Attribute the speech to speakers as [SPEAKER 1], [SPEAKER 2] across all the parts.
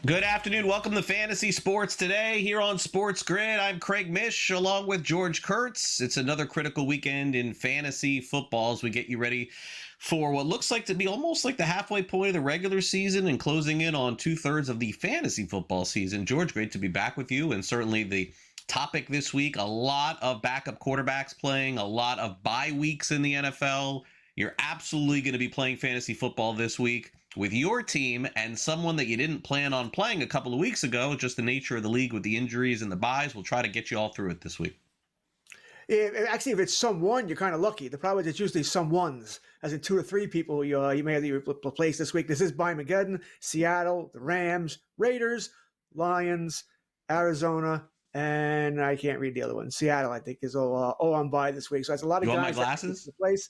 [SPEAKER 1] Good afternoon. Welcome to Fantasy Sports Today here on SportsGrid. I'm Craig Mish along with George Kurtz. It's another critical weekend in fantasy football as we get you ready for what looks like to be almost like the halfway point of the regular season and closing in on 2/3 of the fantasy football season. George, great to be back with you. And certainly the topic this week, a lot of backup quarterbacks playing, a lot of bye weeks in the NFL. You're absolutely going to be playing fantasy football this week with your team and someone that you didn't plan on playing a couple of weeks ago. Just the nature of the league with the injuries and the buys. We'll try to get you all through it this week.
[SPEAKER 2] Yeah, actually, if it's someone, you're kind of lucky. The problem is it's usually someones, as in 2 or 3 people you may have replaced this week. This is Mageddon, Seattle, the Rams, Raiders, Lions, Arizona, and I can't read the other one. Seattle, I think, is all on bye this week. So that's a lot of
[SPEAKER 1] you
[SPEAKER 2] guys.
[SPEAKER 1] Want my glasses?
[SPEAKER 2] The place.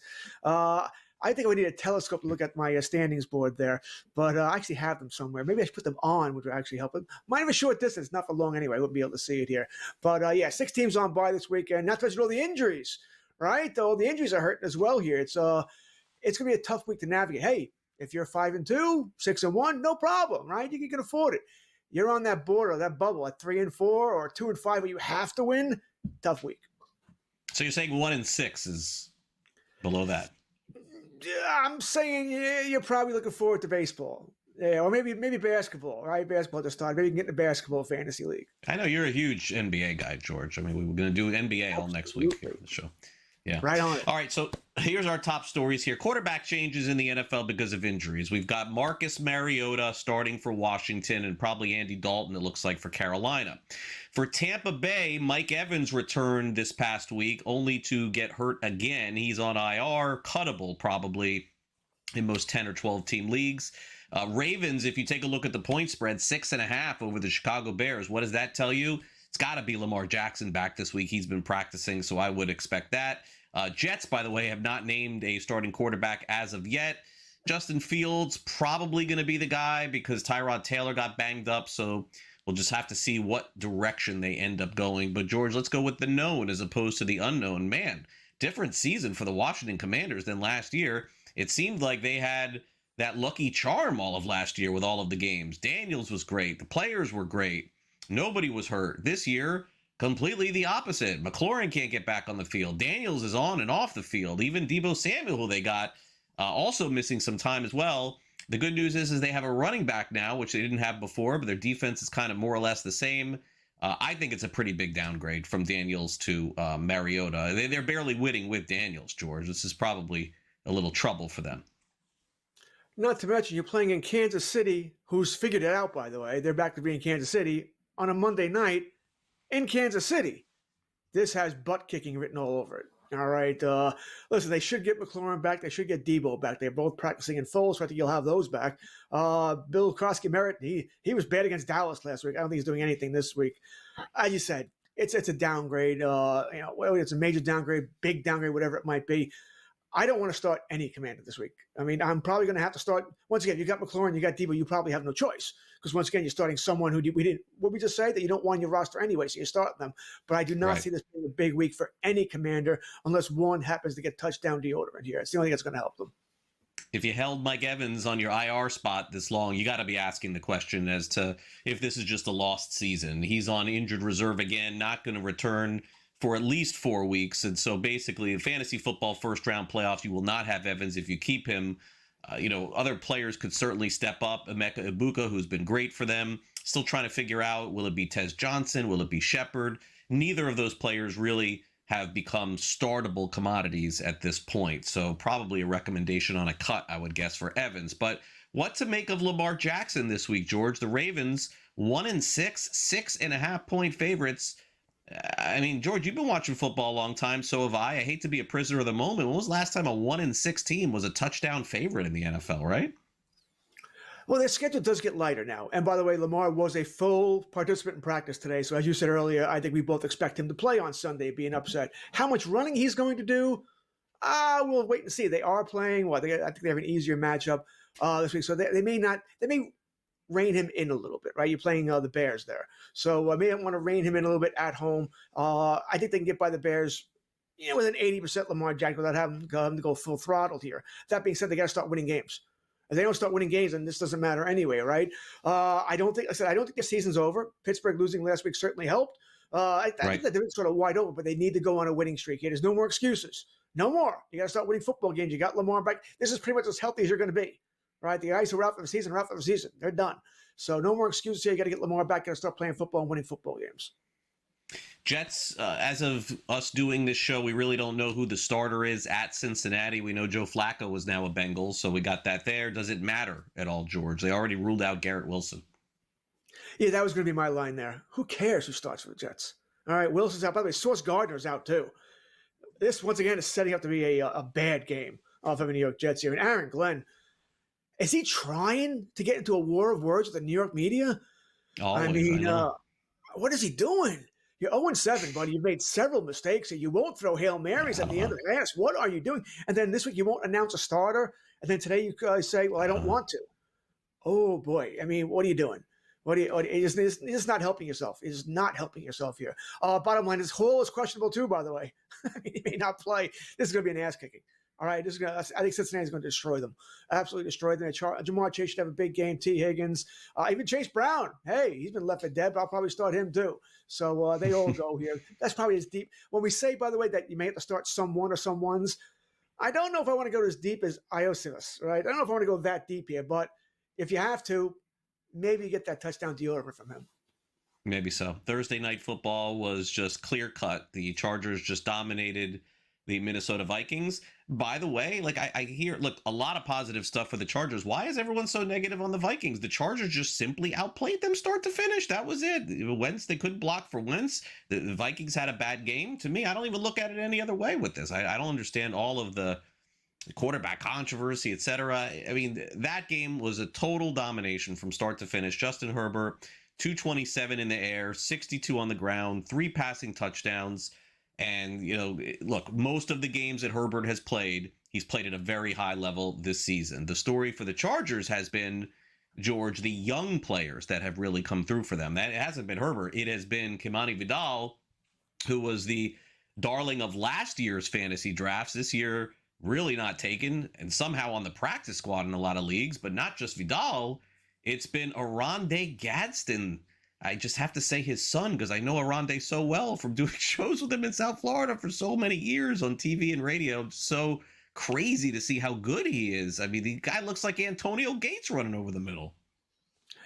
[SPEAKER 2] I think I would need a telescope to look at my standings board there, but I actually have them somewhere. Maybe I should put them on, which would actually help. Might have a short distance, not for long anyway. I wouldn't be able to see it here. But yeah, 6 teams on bye this weekend. Not to mention all the injuries, right? All the injuries are hurting as well here. It's going to be a tough week to navigate. Hey, if you're 5-2, 6-1, no problem, right? You can afford it. You're on that border, that bubble at 3-4 or 2-5, where you have to win. Tough week.
[SPEAKER 1] So you're saying 1-6 is below that?
[SPEAKER 2] I'm saying you're probably looking forward to baseball. Yeah, or maybe basketball, right? Basketball just started. Maybe you can get in the basketball fantasy league.
[SPEAKER 1] I know you're a huge NBA guy, George. I mean, we were going to do NBA all next week here on the show. Yeah.
[SPEAKER 2] Right on it.
[SPEAKER 1] All right, so here's our top stories here. Quarterback changes in the NFL because of injuries. We've got Marcus Mariota starting for Washington and probably Andy Dalton, it looks like, for Carolina. For Tampa Bay, Mike Evans returned this past week only to get hurt again. He's on IR, cuttable probably in most 10 or 12 team leagues. Ravens, if you take a look at the point spread, 6.5 over the Chicago Bears. What does that tell you? It's got to be Lamar Jackson back this week. He's been practicing, so I would expect that. Jets, by the way, have not named a starting quarterback as of yet. Justin Fields probably going to be the guy because Tyrod Taylor got banged up, so we'll just have to see what direction they end up going. But, George, let's go with the known as opposed to the unknown. Man, different season for the Washington Commanders than last year. It seemed like they had that lucky charm all of last year with all of the games. Daniels was great. The players were great. Nobody was hurt. This year, completely the opposite. McLaurin can't get back on the field. Daniels is on and off the field. Even Deebo Samuel, who they got, also missing some time as well. The good news is they have a running back now, which they didn't have before, but their defense is kind of more or less the same. I think it's a pretty big downgrade from Daniels to Mariota. They're barely winning with Daniels, George. This is probably a little trouble for them.
[SPEAKER 2] Not to mention, you're playing in Kansas City, who's figured it out, by the way. They're back to being Kansas City on a Monday night in Kansas City. This has butt kicking written all over it. All right. Listen, they should get McLaurin back. They should get Deebo back. They're both practicing in full, so I think you'll have those back. Bill Krosky-Merritt, he was bad against Dallas last week. I don't think he's doing anything this week. As you said, it's a downgrade. Whether it's a major downgrade, big downgrade, whatever it might be. I don't want to start any commander this week. I mean, I'm probably going to have to start. Once again, you got McLaurin, you got Deebo, you probably have no choice. Because once again, you're starting someone who we didn't, what we just say, that you don't want your roster anyway, so you start them. But I do not see this being a big week for any commander unless one happens to get touchdown deodorant here. It's the only thing that's going to help them.
[SPEAKER 1] If you held Mike Evans on your IR spot this long, you got to be asking the question as to if this is just a lost season. He's on injured reserve again, not going to return for at least 4 weeks. And so basically, the fantasy football first round playoffs, you will not have Evans if you keep him. Other players could certainly step up. Emeka Ibuka, who's been great for them, still trying to figure out, will it be Tez Johnson? Will it be Shepard? Neither of those players really have become startable commodities at this point. So probably a recommendation on a cut, I would guess, for Evans. But what to make of Lamar Jackson this week, George? The Ravens, 1-6, 6.5 point favorites. I mean, George, you've been watching football a long time, so have I. I hate to be a prisoner of the moment. When was the last time a 1-6 team was a touchdown favorite in the NFL, right?
[SPEAKER 2] Well, their schedule does get lighter now. And by the way, Lamar was a full participant in practice today. So as you said earlier, I think we both expect him to play on Sunday, being upset. How much running he's going to do, we'll wait and see. They are playing. I think they have an easier matchup this week. So they may rein him in a little bit, right? You're playing the Bears there. So I may want to rein him in a little bit at home. I think they can get by the Bears, with an 80% Lamar Jackson without having to go full throttle here. That being said, they got to start winning games. If they don't start winning games, then this doesn't matter anyway, right? I don't think the season's over. Pittsburgh losing last week certainly helped. I think that they're sort of wide open, but they need to go on a winning streak here. There's no more excuses. No more. You got to start winning football games. You got Lamar back. This is pretty much as healthy as you're going to be, right? The guys who are out for the season are out for the season. They're done. So no more excuses here. You got to get Lamar back. Got to start playing football and winning football games.
[SPEAKER 1] Jets, as of us doing this show, we really don't know who the starter is at Cincinnati. We know Joe Flacco is now a Bengal, so we got that there. Does it matter at all, George? They already ruled out Garrett Wilson.
[SPEAKER 2] Yeah, that was going to be my line there. Who cares who starts for the Jets? All right, Wilson's out. By the way, Sauce Gardner's out too. This, once again, is setting up to be a bad game of the New York Jets here. And Aaron Glenn, is he trying to get into a war of words with the New York media?
[SPEAKER 1] Always,
[SPEAKER 2] I mean, what is he doing? You're 0-7, buddy. You've made several mistakes here. You won't throw Hail Marys at the end of the pass. What are you doing? And then this week you won't announce a starter. And then today you guys say, well, I don't want to. Oh, boy. I mean, what are you doing? It's not helping yourself. It's not helping yourself here. Bottom line, his Hall is questionable too, by the way. I mean, he may not play. This is going to be an ass kicking. All right, I think Cincinnati's going to destroy them. Absolutely destroy them. Jamar Chase should have a big game. T. Higgins, even Chase Brown. Hey, he's been left for dead, but I'll probably start him too. So they all go here. That's probably as deep. When we say, by the way, that you may have to start someone or someones, I don't know if I want to go as deep as Iosivas, right? I don't know if I want to go that deep here, but if you have to, maybe you get that touchdown deodorant from him.
[SPEAKER 1] Maybe so. Thursday night football was just clear cut. The Chargers just dominated the Minnesota Vikings. By the way, like I hear, look, a lot of positive stuff for the Chargers. Why is everyone so negative on the Vikings? The Chargers just simply outplayed them start to finish. That was it. Wentz, they couldn't block for Wentz. The Vikings had a bad game. To me, I don't even look at it any other way with this. I don't understand all of the quarterback controversy, etc. I mean, that game was a total domination from start to finish. Justin Herbert, 227 in the air, 62 on the ground, 3 passing touchdowns. And, you know, look, most of the games that Herbert has played, he's played at a very high level this season. The story for the Chargers has been, George, the young players that have really come through for them. That it hasn't been Herbert. It has been Kimani Vidal, who was the darling of last year's fantasy drafts. This year, really not taken, and somehow on the practice squad in a lot of leagues. But not just Vidal. It's been Oronde Gadsden. I just have to say his son, because I know Aronde so well from doing shows with him in South Florida for so many years on TV and radio. It's so crazy to see how good he is. I mean, the guy looks like Antonio Gates running over the middle.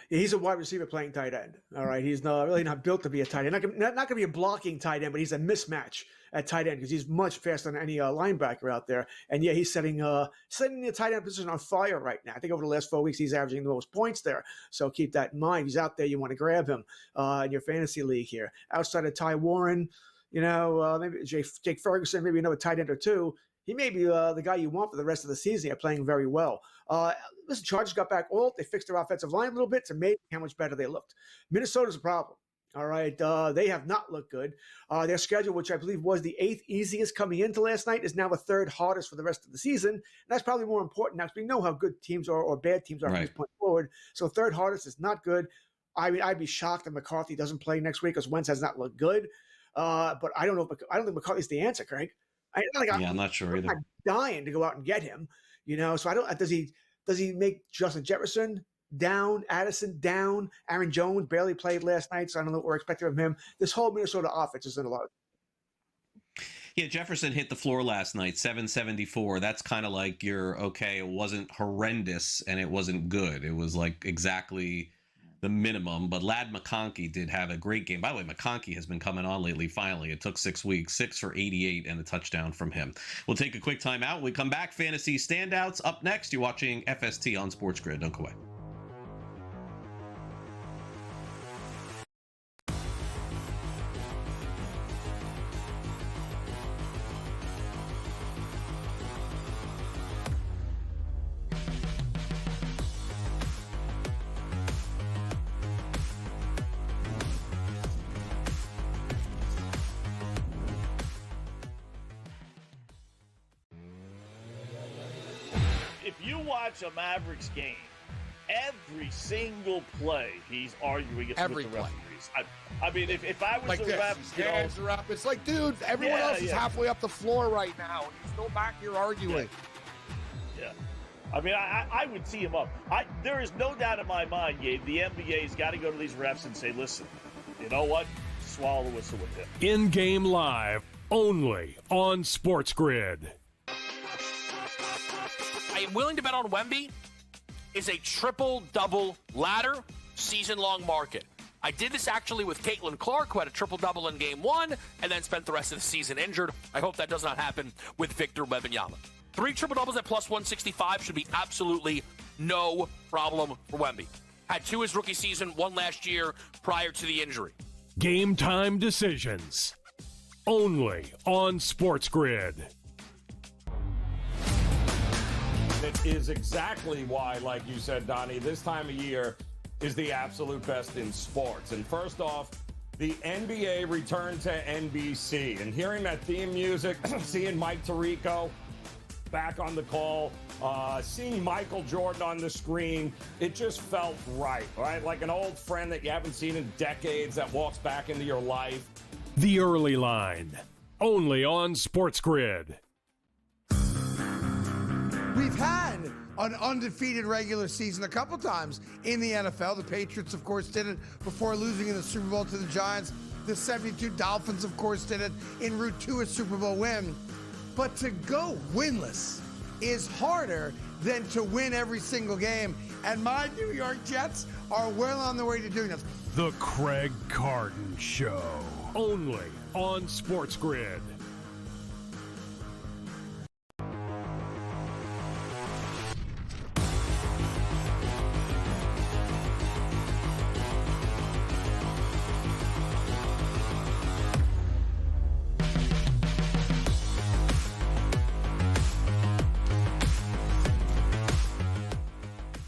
[SPEAKER 2] Yeah, he's a wide receiver playing tight end. All right, he's really not built to be a tight end. Not going to be a blocking tight end, but he's a mismatch at tight end because he's much faster than any linebacker out there. And yeah, he's setting the tight end position on fire right now. I think over the last 4 weeks, he's averaging the most points there. So keep that in mind. He's out there. You want to grab him in your fantasy league here. Outside of Ty Warren, maybe Jake Ferguson, maybe another tight end or two. He may be the guy you want for the rest of the season. They're playing very well. Listen, Chargers got back Alt. They fixed their offensive line a little bit. It's amazing how much better they looked. Minnesota's a problem. All right. They have not looked good. Their schedule, which I believe was the 8th easiest coming into last night, is now the 3rd hardest for the rest of the season. And that's probably more important now because we know how good teams are or bad teams are from this point forward. So 3rd hardest is not good. I mean, I'd be shocked if McCarthy doesn't play next week because Wentz has not looked good. But I don't think McCarthy's the answer, Craig. I'm not sure either. I'm dying to go out and get him, So I don't. Does he make Justin Jefferson down, Addison down, Aaron Jones barely played last night, so I don't know what we're expecting from him. This whole Minnesota offense is in a lot.
[SPEAKER 1] Yeah, Jefferson hit the floor last night, 774. That's kind of like it wasn't horrendous and it wasn't good. It was like exactly the minimum, but Ladd McConkey did have a great game. By the way, McConkey has been coming on lately, finally. It took 6 weeks, 6 for 88 and a touchdown from him. We'll take a quick time out. When we come back, fantasy standouts. Up next, you're watching FST on SportsGrid. Don't go away.
[SPEAKER 3] If you watch a Mavericks game, every single play he's arguing it with the referees. I mean, if I was
[SPEAKER 4] like
[SPEAKER 3] a ref,
[SPEAKER 4] hands are up. It's like, dude, everyone else is halfway up the floor right now, and you're still back here arguing.
[SPEAKER 3] Yeah. I mean, I would tee him up. There is no doubt in my mind, Gabe, the NBA's got to go to these refs and say, listen, you know what? Swallow the whistle with him.
[SPEAKER 4] In-game live, only on SportsGrid.
[SPEAKER 5] I am willing to bet on Wemby is a triple-double ladder season-long market. I did this actually with Caitlin Clark, who had a triple-double in Game 1 and then spent the rest of the season injured. I hope that does not happen with Victor Wembanyama. 3 triple-doubles at plus 165 should be absolutely no problem for Wemby. Had 2 his rookie season, 1 last year prior to the injury.
[SPEAKER 4] Game time decisions, only on SportsGrid.
[SPEAKER 6] It is exactly why, like you said, Donnie, this time of year is the absolute best in sports. And first off, the NBA returned to NBC. And hearing that theme music, seeing Mike Tirico back on the call, seeing Michael Jordan on the screen, it just felt right? Like an old friend that you haven't seen in decades that walks back into your life.
[SPEAKER 4] The early line, only on SportsGrid.
[SPEAKER 7] We've had an undefeated regular season a couple times in the NFL. The Patriots, of course, did it before losing in the Super Bowl to the Giants. The 72 Dolphins, of course, did it en route to a Super Bowl win. But to go winless is harder than to win every single game. And my New York Jets are well on their way to doing this.
[SPEAKER 4] The Craig Carton Show, only on SportsGrid.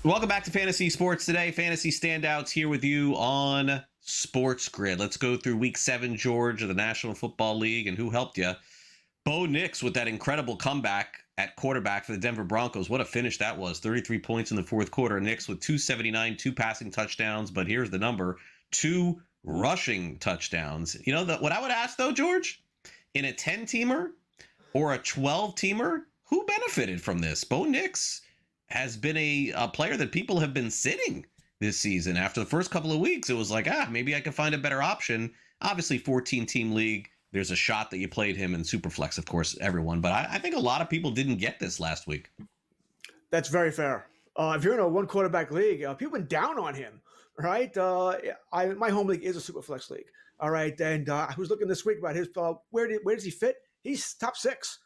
[SPEAKER 1] Welcome back to Fantasy Sports Today. Fantasy Standouts here with you on SportsGrid. Let's go through Week 7, George, of the National Football League, and who helped you? Bo Nix with that incredible comeback at quarterback for the Denver Broncos. What a finish that was. 33 points in the fourth quarter. Nix with 279, 2 passing touchdowns, but here's the number, 2 rushing touchdowns. You know, what I would ask, though, George, in a 10-teamer or a 12-teamer, who benefited from this? Bo Nix has been a player that people have been sitting this season. After the first couple of weeks, it was like, maybe I can find a better option. Obviously, 14-team league, there's a shot that you played him in Superflex, of course, everyone. But I think a lot of people didn't get this last week.
[SPEAKER 2] That's very fair. If you're in a one-quarterback league, people have been down on him, right? My home league is a Superflex league, all right? And I was looking this week about his where does he fit? He's top six,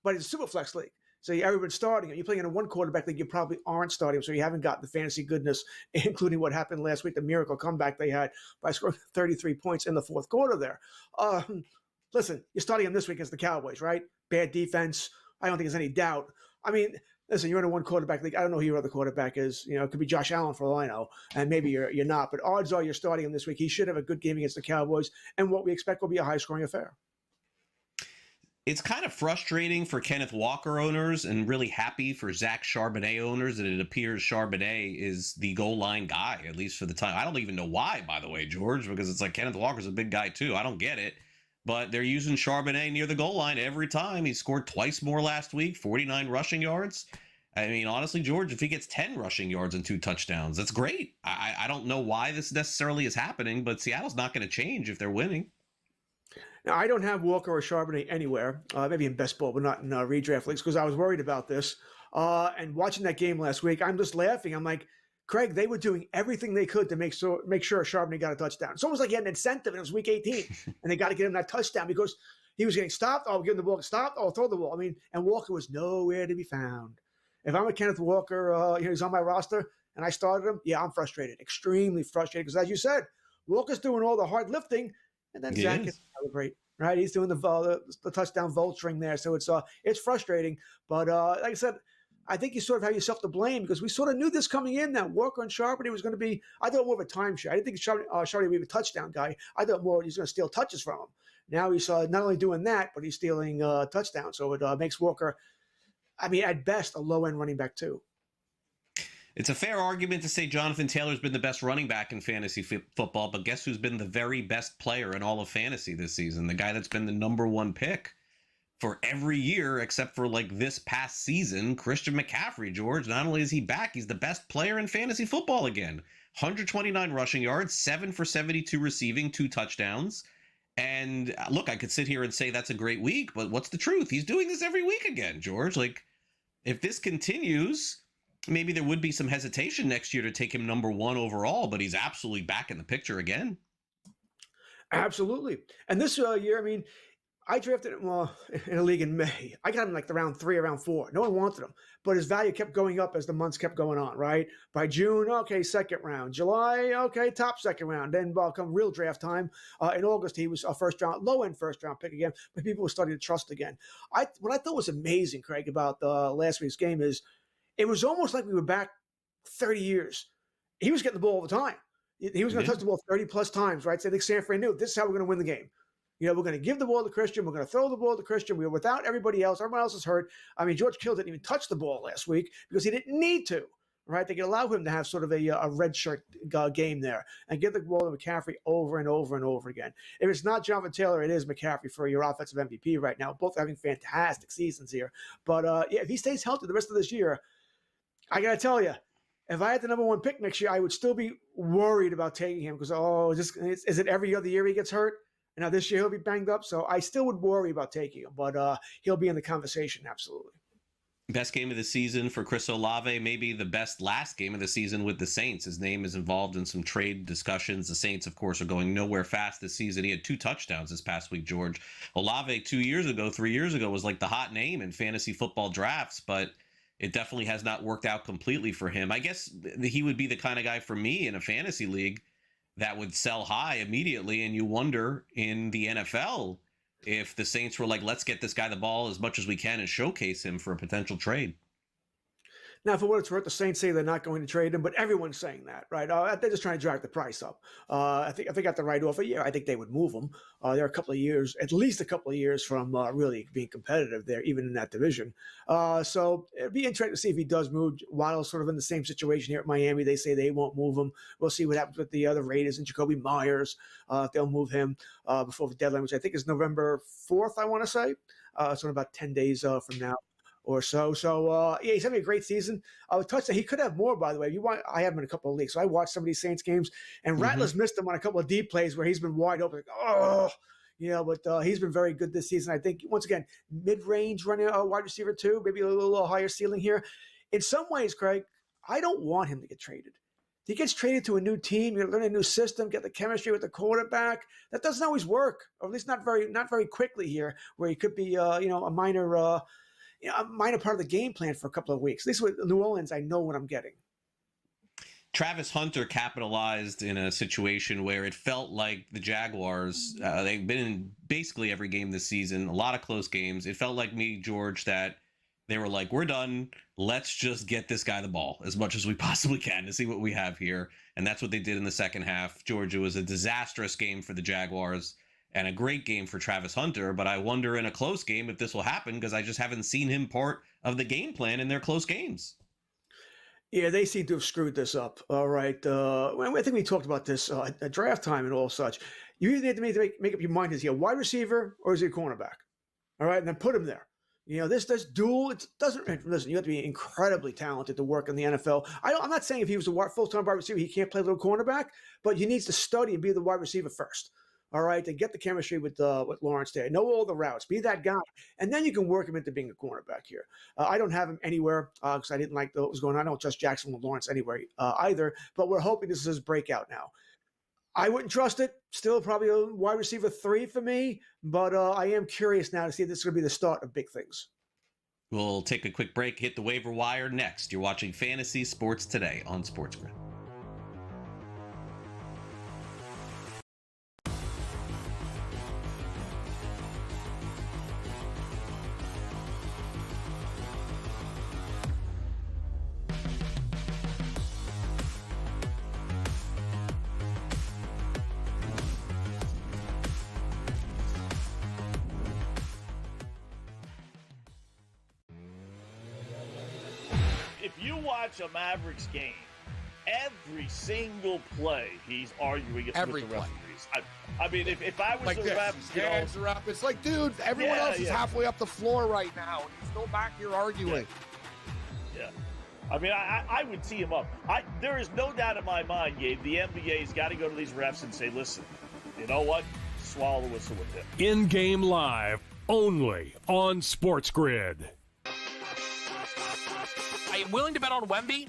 [SPEAKER 2] but it's a Superflex league. So everyone's starting him. You're playing in a one-quarterback league, you probably aren't starting him, so you haven't got the fantasy goodness, including what happened last week, the miracle comeback they had by scoring 33 points in the fourth quarter there. Listen, you're starting him this week against the Cowboys, right? Bad defense. I don't think there's any doubt. I mean, listen, you're in a one-quarterback league. I don't know who your other quarterback is. You know, it could be Josh Allen for all I know, and maybe you're not. But odds are you're starting him this week. He should have a good game against the Cowboys, and what we expect will be a high-scoring affair.
[SPEAKER 1] It's kind of frustrating for Kenneth Walker owners and really happy for Zach Charbonnet owners that it appears Charbonnet is the goal line guy, at least for the time. I don't even know why, by the way, George, because it's like Kenneth Walker's a big guy too. I don't get it. But they're using Charbonnet near the goal line every time. He scored twice more last week, 49 rushing yards. I mean, honestly, George, if he gets 10 rushing yards and 2 touchdowns, that's great. I don't know why this necessarily is happening, but Seattle's not going to change if they're winning.
[SPEAKER 2] Now, I don't have Walker or Charbonnet anywhere, maybe in best ball, but not in redraft leagues, because I was worried about this. And watching that game last week, I'm just laughing. I'm like, Craig, they were doing everything they could to make sure Charbonnet got a touchdown. It's almost like he had an incentive, and it was week 18, and they got to get him that touchdown because he was getting stopped. Oh, give him the ball, stopped. Oh, throw the ball. I mean, and Walker was nowhere to be found. If I'm a Kenneth Walker, he's on my roster, and I started him, yeah, I'm frustrated, extremely frustrated, because as you said, Walker's doing all the hard lifting, and then Zach can celebrate, right? He's doing the touchdown vulturing there, so it's frustrating. But like I said, I think you sort of have yourself to blame because we sort of knew this coming in that Walker and Charbonnet was going to be, I thought more of a timeshare. I didn't think Charbonnet would be a touchdown guy. I thought more he's going to steal touches from him. Now he's not only doing that, but he's stealing touchdowns. So it makes Walker, I mean, at best, a low-end running back too.
[SPEAKER 1] It's a fair argument to say Jonathan Taylor's been the best running back in fantasy football, but guess who's been the very best player in all of fantasy this season? The guy that's been the number 1 pick for every year except for like this past season. Christian McCaffrey, George, not only is he back, he's the best player in fantasy football again. 129 rushing yards, 7 for 72 receiving, 2 touchdowns. And look, I could sit here and say that's a great week, but what's the truth? He's doing this every week again, George. Like, if this continues, maybe there would be some hesitation next year to take him number 1 overall, but he's absolutely back in the picture again.
[SPEAKER 2] Absolutely. And this year, I mean, I drafted him in a league in May. I got him like the round 3 or round 4. No one wanted him, but his value kept going up as the months kept going on, right? By June, okay, second round. July, okay, top second round. Then come real draft time. In August, he was a low-end first-round pick again, but people were starting to trust again. What I thought was amazing, Craig, about last week's game is it was almost like we were back 30 years. He was getting the ball all the time. He was going to touch the ball 30-plus times, right? So I think San Fran knew this is how we're going to win the game. We're going to give the ball to Christian. We're going to throw the ball to Christian. We were without everybody else. Everyone else is hurt. I mean, George Kittle didn't even touch the ball last week because he didn't need to, right? They could allow him to have sort of a red shirt game there and give the ball to McCaffrey over and over and over again. If it's not Jonathan Taylor, it is McCaffrey for your offensive MVP right now. Both having fantastic seasons here. But, if he stays healthy the rest of this year, I got to tell you, if I had the number 1 pick next year, I would still be worried about taking him because, is it every other year he gets hurt? And now this year he'll be banged up, so I still would worry about taking him, but he'll be in the conversation, absolutely.
[SPEAKER 1] Best game of the season for Chris Olave, maybe the best last game of the season with the Saints. His name is involved in some trade discussions. The Saints, of course, are going nowhere fast this season. He had 2 touchdowns this past week, George. Olave 3 years ago was like the hot name in fantasy football drafts, but it definitely has not worked out completely for him. I guess he would be the kind of guy for me in a fantasy league that would sell high immediately, and you wonder in the NFL if the Saints were like, let's get this guy the ball as much as we can and showcase him for a potential trade.
[SPEAKER 2] Now, for what it's worth, the Saints say they're not going to trade him, but everyone's saying that, right? They're just trying to drive the price up. I think if they got the right offer, I think they would move him. They're at least a couple of years from really being competitive there, even in that division. So it'd be interesting to see if he does move. Waddle's sort of in the same situation here at Miami. They say they won't move him. We'll see what happens with the other Raiders and Jacoby Myers. If they'll move him before the deadline, which I think is November 4th, I want to say. So in about 10 days from now or so. So, he's having a great season. I would touch that. He could have more, by the way. I have him in a couple of leagues. So I watched some of these Saints games, and Rattler's missed him on a couple of deep plays where he's been wide open. But he's been very good this season. I think, once again, mid-range running wide receiver too, maybe a little higher ceiling here. In some ways, Craig, I don't want him to get traded. He gets traded to a new team, you learn a new system, get the chemistry with the quarterback. That doesn't always work, or at least not very quickly here, where he could be a minor part of the game plan for a couple of weeks. At least with New Orleans, I know what I'm getting.
[SPEAKER 1] Travis Hunter capitalized in a situation where it felt like the Jaguars, they've been in basically every game this season, a lot of close games. It felt like me, George, that they were like, we're done. Let's just get this guy the ball as much as we possibly can to see what we have here. And that's what they did in the second half. George, it was a disastrous game for the Jaguars and a great game for Travis Hunter. But I wonder in a close game if this will happen because I just haven't seen him part of the game plan in their close games.
[SPEAKER 2] Yeah, they seem to have screwed this up. All right. I think we talked about this at draft time and all such. You either need to make up your mind, is he a wide receiver or is he a cornerback? All right. And then put him there. This dual, it doesn't, listen, you have to be incredibly talented to work in the NFL. I'm not saying if he was a full-time wide receiver, he can't play a little cornerback, but he needs to study and be the wide receiver first. All right, to get the chemistry with Lawrence there. Know all the routes. Be that guy. And then you can work him into being a cornerback here. I don't have him anywhere because I didn't like what was going on. I don't trust Jackson with Lawrence anywhere either. But we're hoping this is his breakout now. I wouldn't trust it. Still probably a wide receiver 3 for me. But I am curious now to see if this is going to be the start of big things.
[SPEAKER 1] We'll take a quick break, hit the waiver wire next. You're watching Fantasy Sports Today on SportsGrid.
[SPEAKER 3] If you watch a Mavericks game, every single play he's arguing with the referees. I mean, if I was
[SPEAKER 8] like
[SPEAKER 3] a
[SPEAKER 8] this.
[SPEAKER 3] ref,
[SPEAKER 8] His hands are up. It's like, dude, everyone else is halfway up the floor right now, and you're still back here arguing.
[SPEAKER 3] Yeah. I mean, I would tee him up. There is no doubt in my mind, Gabe, the NBA's got to go to these refs and say, listen, you know what? Swallow the whistle with him.
[SPEAKER 4] In-game live, only on SportsGrid.
[SPEAKER 5] I am willing to bet on Wemby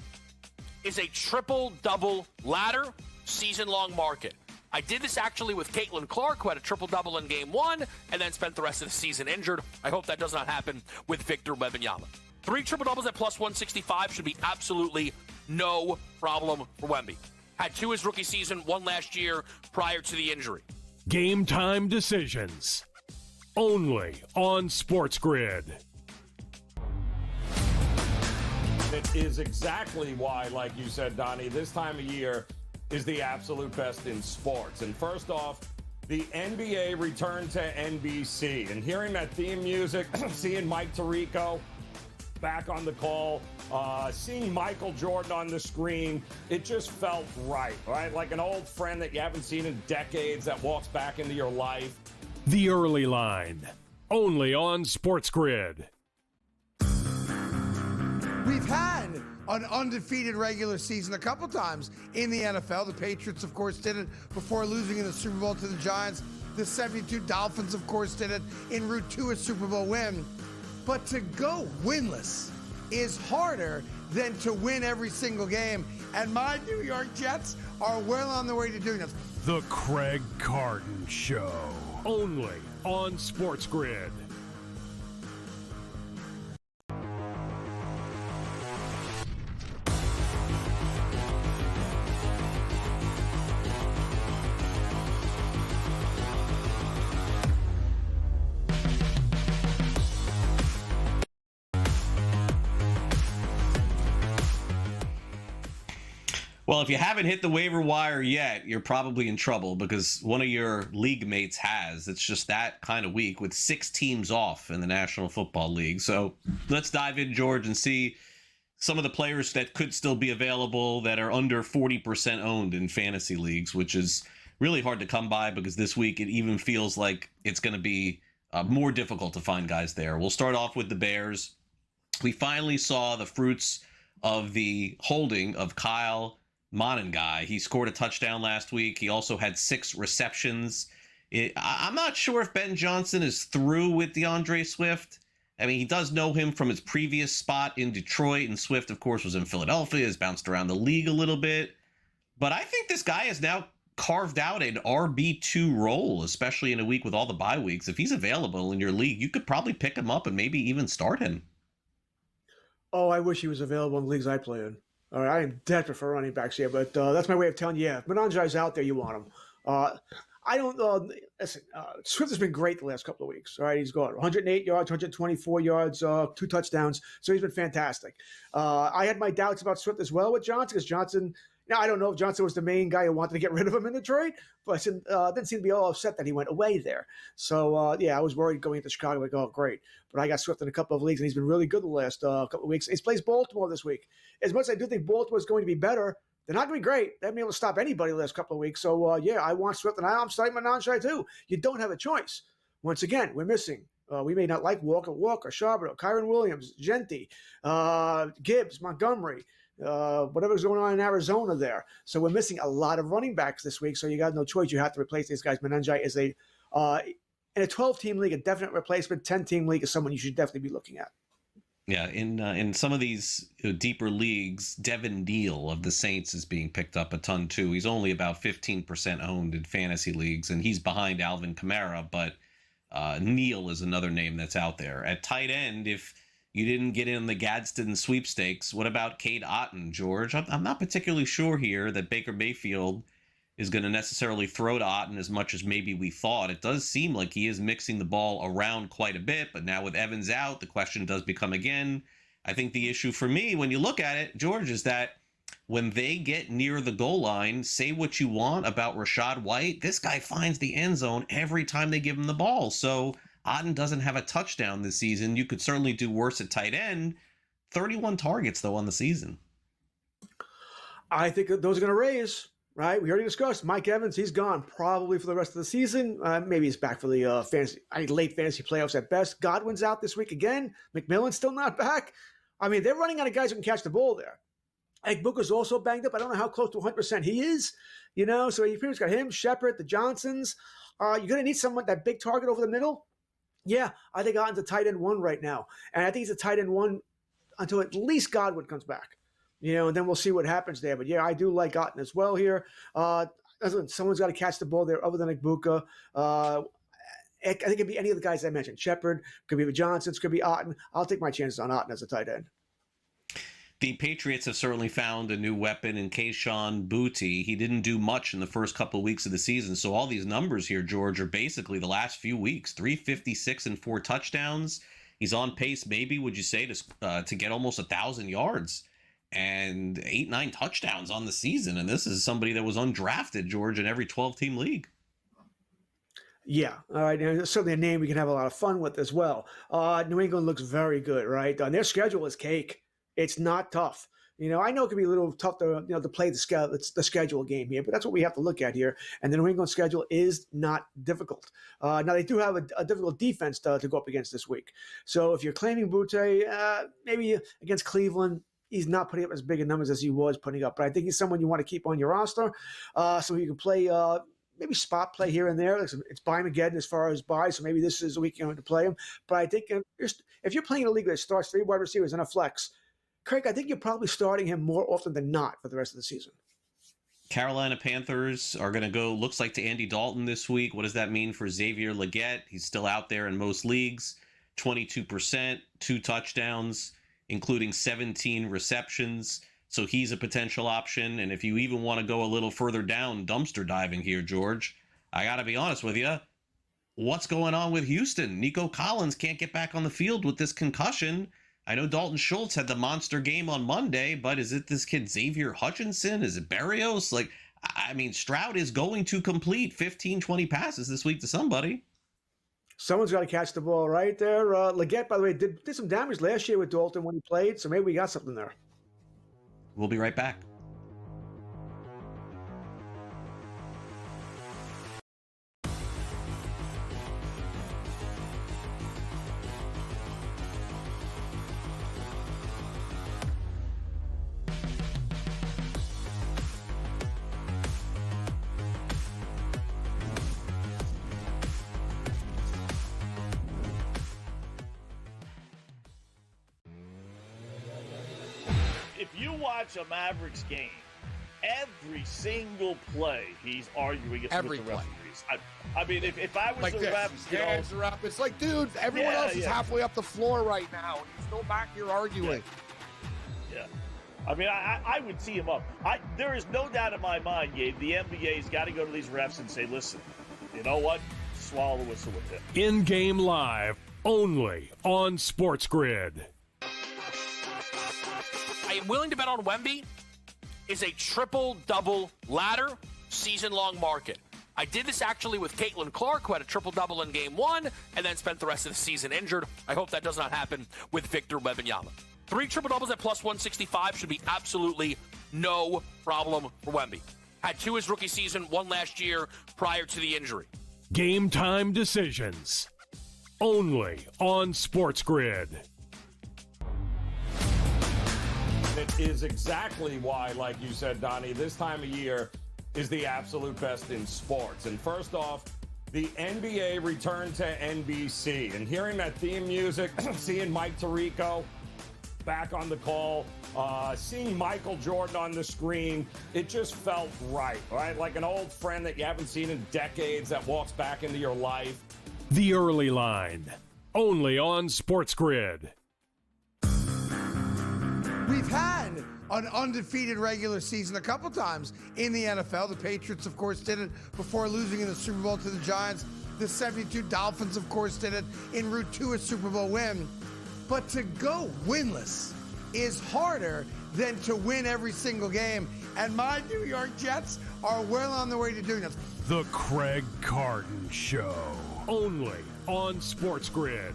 [SPEAKER 5] is a triple-double ladder season-long market. I did this actually with Caitlin Clark, who had a triple-double in Game 1 and then spent the rest of the season injured. I hope that does not happen with Victor Wembanyama. 3 triple-doubles at plus 165 should be absolutely no problem for Wemby. Had 2 his rookie season, 1 last year prior to the injury.
[SPEAKER 4] Game time decisions. Only on SportsGrid.
[SPEAKER 6] It is exactly why, like you said, Donnie, this time of year is the absolute best in sports. And first off, the NBA returned to NBC. And hearing that theme music, seeing Mike Tirico back on the call, seeing Michael Jordan on the screen, it just felt right? Like an old friend that you haven't seen in decades that walks back into your life.
[SPEAKER 4] The early line. Only on SportsGrid.
[SPEAKER 7] We've had an undefeated regular season a couple times in the NFL. The Patriots, of course, did it before losing in the Super Bowl to the Giants. The 72 Dolphins, of course, did it en route to a Super Bowl win. But to go winless is harder than to win every single game. And my New York Jets are well on the way to doing this.
[SPEAKER 4] The Craig Carton Show. Only on SportsGrid.
[SPEAKER 1] Well, if you haven't hit the waiver wire yet, you're probably in trouble because one of your league mates has. It's just that kind of week with 6 teams off in the National Football League. So let's dive in, George, and see some of the players that could still be available that are under 40% owned in fantasy leagues, which is really hard to come by because this week it even feels like it's going to be more difficult to find guys there. We'll start off with the Bears. We finally saw the fruits of the holding of Kyle Monangai. He scored a touchdown last week. He also had 6 receptions. I'm not sure if Ben Johnson is through with DeAndre Swift. I mean, he does know him from his previous spot in Detroit, and Swift, of course, was in Philadelphia, has bounced around the league a little bit. But I think this guy has now carved out an RB2 role, especially in a week with all the bye weeks. If he's available in your league, you could probably pick him up and maybe even start him.
[SPEAKER 2] Oh, I wish he was available in the leagues I play in. All right, I am desperate for running backs here, but that's my way of telling you, yeah, if Monangai's out there, you want him. I don't listen, Swift has been great the last couple of weeks. All right, he's got 108 yards, 124 yards, 2 touchdowns, so he's been fantastic. I had my doubts about Swift as well with Johnson, because Johnson, now I don't know if Johnson was the main guy who wanted to get rid of him in Detroit, but didn't seem to be all upset that he went away there. So, yeah, I was worried going into Chicago, like, oh, great. But I got Swift in a couple of leagues, and he's been really good the last couple of weeks. He plays Baltimore this week. As much as I do think Baltimore is going to be better, they're not going to be great. They haven't been able to stop anybody the last couple of weeks. So, yeah, I want Swift, and I'm starting Monangai too. You don't have a choice. Once again, we're missing. We may not like Walker, Charbonneau, Kyron Williams, Genti, Gibbs, Montgomery, whatever's going on in Arizona there. So we're missing a lot of running backs this week. So you got no choice. You have to replace these guys. Monangai is in a 12-team league, a definite replacement. 10-team league is someone you should definitely be looking at.
[SPEAKER 1] Yeah, in some of these deeper leagues, Devin Neal of the Saints is being picked up a ton too. He's only about 15% owned in fantasy leagues, and he's behind Alvin Kamara, but Neal is another name that's out there. At tight end, if you didn't get in the Gadsden sweepstakes, what about Cade Otton, George? I'm not particularly sure here that Baker Mayfield is going to necessarily throw to Otton as much as maybe we thought. It does seem like he is mixing the ball around quite a bit, but now with Evans out, the question does become again. I think the issue for me, when you look at it, George, is that when they get near the goal line, say what you want about Rachaad White, this guy finds the end zone every time they give him the ball. So Otton doesn't have a touchdown this season. You could certainly do worse at tight end. 31 targets, though, on the season.
[SPEAKER 2] I think those are going to raise. right? We already discussed Mike Evans. He's gone probably for the rest of the season. Maybe he's back for the late fantasy playoffs at best. Godwin's out this week again. McMillan's still not back. I mean, they're running out of guys who can catch the ball there. Booker's also banged up. I don't know how close to 100% he is. So you pretty much got him, Shepard, the Johnsons. You're going to need someone, that big target over the middle. Yeah, I think Otten's a tight end 1 right now. And I think he's a tight end 1 until at least Godwin comes back. And then we'll see what happens there. But yeah, I do like Otten as well here. Someone's got to catch the ball there other than Igbuka. I think it could be any of the guys I mentioned. Shepard, could be the Johnsons, could be Otten. I'll take my chances on Otten as a tight end.
[SPEAKER 1] The Patriots have certainly found a new weapon in Kayshon Boutte. He didn't do much in the first couple of weeks of the season. So all these numbers here, George, are basically the last few weeks. 356 and 4 touchdowns. He's on pace, maybe, would you say, to get almost 1,000 yards and 8-9 touchdowns on the season. And this is somebody that was undrafted, George, in every 12-team league.
[SPEAKER 2] Yeah, all right. And it's certainly a name we can have a lot of fun with as well. New England looks very good, right? And their schedule is cake. It's not tough. I know it can be a little tough to play the schedule game here, but that's what we have to look at here. And the New England schedule is not difficult. Now they do have a difficult defense to go up against this week. So if you're claiming Boutte, maybe against Cleveland, he's not putting up as big a numbers as he was putting up. But I think he's someone you want to keep on your roster, so you can play. Maybe spot play here and there. It's Bymageddon as far as buys, so maybe this is a week you're going to play him. But I think if you're playing in a league that starts 3 wide receivers and a flex, Craig, I think you're probably starting him more often than not for the rest of the season.
[SPEAKER 1] Carolina Panthers are going to go, looks like, to Andy Dalton this week. What does that mean for Xavier Legette? He's still out there in most leagues. 22%, 2 touchdowns, including 17 receptions. So he's a potential option. And if you even want to go a little further down dumpster diving here, George, I got to be honest with you. What's going on with Houston? Nico Collins can't get back on the field with this concussion. I know Dalton Schultz had the monster game on Monday, but is it this kid Xavier Hutchinson? Is it Berrios? Stroud is going to complete 15, 20 passes this week to somebody.
[SPEAKER 2] Someone's got to catch the ball right there. Legette, by the way, did some damage last year with Dalton when he played, so maybe we got something there.
[SPEAKER 1] We'll be right back.
[SPEAKER 3] Watch a Mavericks game, every single play he's arguing with the referees. I mean, if I was
[SPEAKER 8] like
[SPEAKER 3] the refs,
[SPEAKER 8] hands are up. It's like, dude, everyone else is halfway up the floor right now, and you're still back here arguing.
[SPEAKER 3] Yeah. I mean, I would tee him up. There is no doubt in my mind, Gabe, the NBA's got to go to these refs and say, listen, you know what? Swallow the whistle with him.
[SPEAKER 4] In-game live, only on SportsGrid.
[SPEAKER 5] I am willing to bet on Wemby is a triple-double ladder season-long market. I did this actually with Caitlin Clark, who had a triple-double in Game 1 and then spent the rest of the season injured. I hope that does not happen with Victor Wembanyama. 3 triple-doubles at plus 165 should be absolutely no problem for Wemby. Had 2 his rookie season, 1 last year prior to the injury.
[SPEAKER 4] Game time decisions. Only on SportsGrid.
[SPEAKER 6] It is exactly why, like you said, Donnie, this time of year is the absolute best in sports. And first off, the NBA returned to NBC. And hearing that theme music, seeing Mike Tirico back on the call, seeing Michael Jordan on the screen, it just felt right? Like an old friend that you haven't seen in decades that walks back into your life.
[SPEAKER 4] The Early Line, only on SportsGrid.
[SPEAKER 7] We've had an undefeated regular season a couple times in the NFL. The Patriots, of course, did it before losing in the Super Bowl to the Giants. The 72 Dolphins, of course, did it en route to a Super Bowl win. But to go winless is harder than to win every single game. And my New York Jets are well on their way to doing this.
[SPEAKER 4] The Craig Carton Show, only on SportsGrid.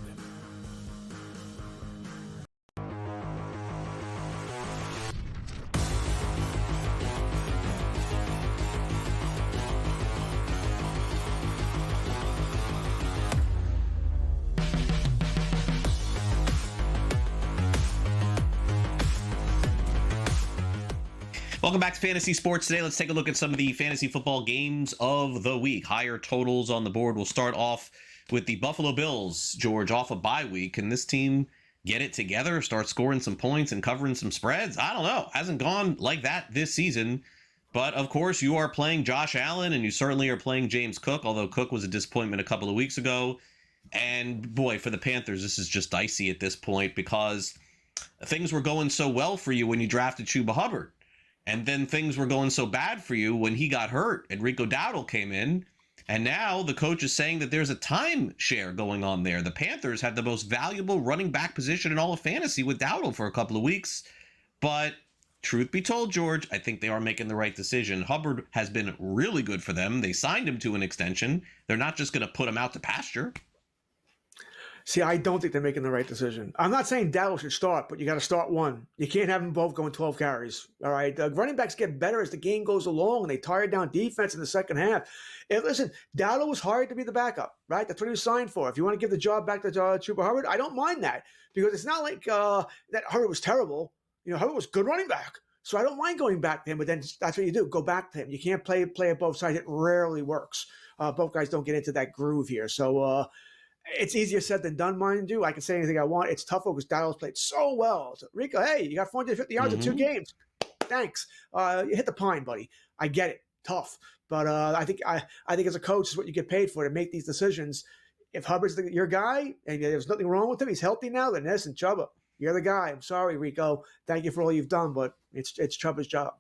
[SPEAKER 1] Welcome back to Fantasy Sports Today. Let's take a look at some of the fantasy football games of the week. Higher totals on the board. We'll start off with the Buffalo Bills, George, off a bye week. Can this team get it together, start scoring some points and covering some spreads? I don't know. Hasn't gone like that this season. But, of course, you are playing Josh Allen, and you certainly are playing James Cook, although Cook was a disappointment a couple of weeks ago. And, boy, for the Panthers, this is just dicey at this point because things were going so well for you when you drafted Chuba Hubbard. And then things were going so bad for you when he got hurt and Rico Dowdle came in. And now the coach is saying that there's a timeshare going on there. The Panthers had the most valuable running back position in all of fantasy with Dowdle for a couple of weeks. But truth be told, George, I think they are making the right decision. Hubbard has been really good for them. They signed him to an extension. They're not just going to put him out to pasture.
[SPEAKER 2] See, I don't think they're making the right decision. I'm not saying Dowdle should start, but you got to start one. You can't have them both going 12 carries. All right. The running backs get better as the game goes along, and they tire down defense in the second half. And listen, Dowdle was hired to be the backup, right? That's what he was signed for. If you want to give the job back to Chuba Hubbard, I don't mind that because it's not like that Hubbard was terrible. You know, Hubbard was a good running back. So I don't mind going back to him, but then that's what you do. Go back to him. You can't play at both sides. It rarely works. Both guys don't get into that groove here. So, it's easier said than done, mind you. I can say anything I want. It's tough because Dowdle's played so well. So, Rico, hey, you got 450 yards in 2 games. Thanks. You hit the pine, buddy. I get it. Tough. But I think as a coach, is what you get paid for to make these decisions. If Hubbard's your guy and there's nothing wrong with him, he's healthy now, then listen, Chuba, you're the guy. I'm sorry, Rico. Thank you for all you've done, but it's Chuba's job.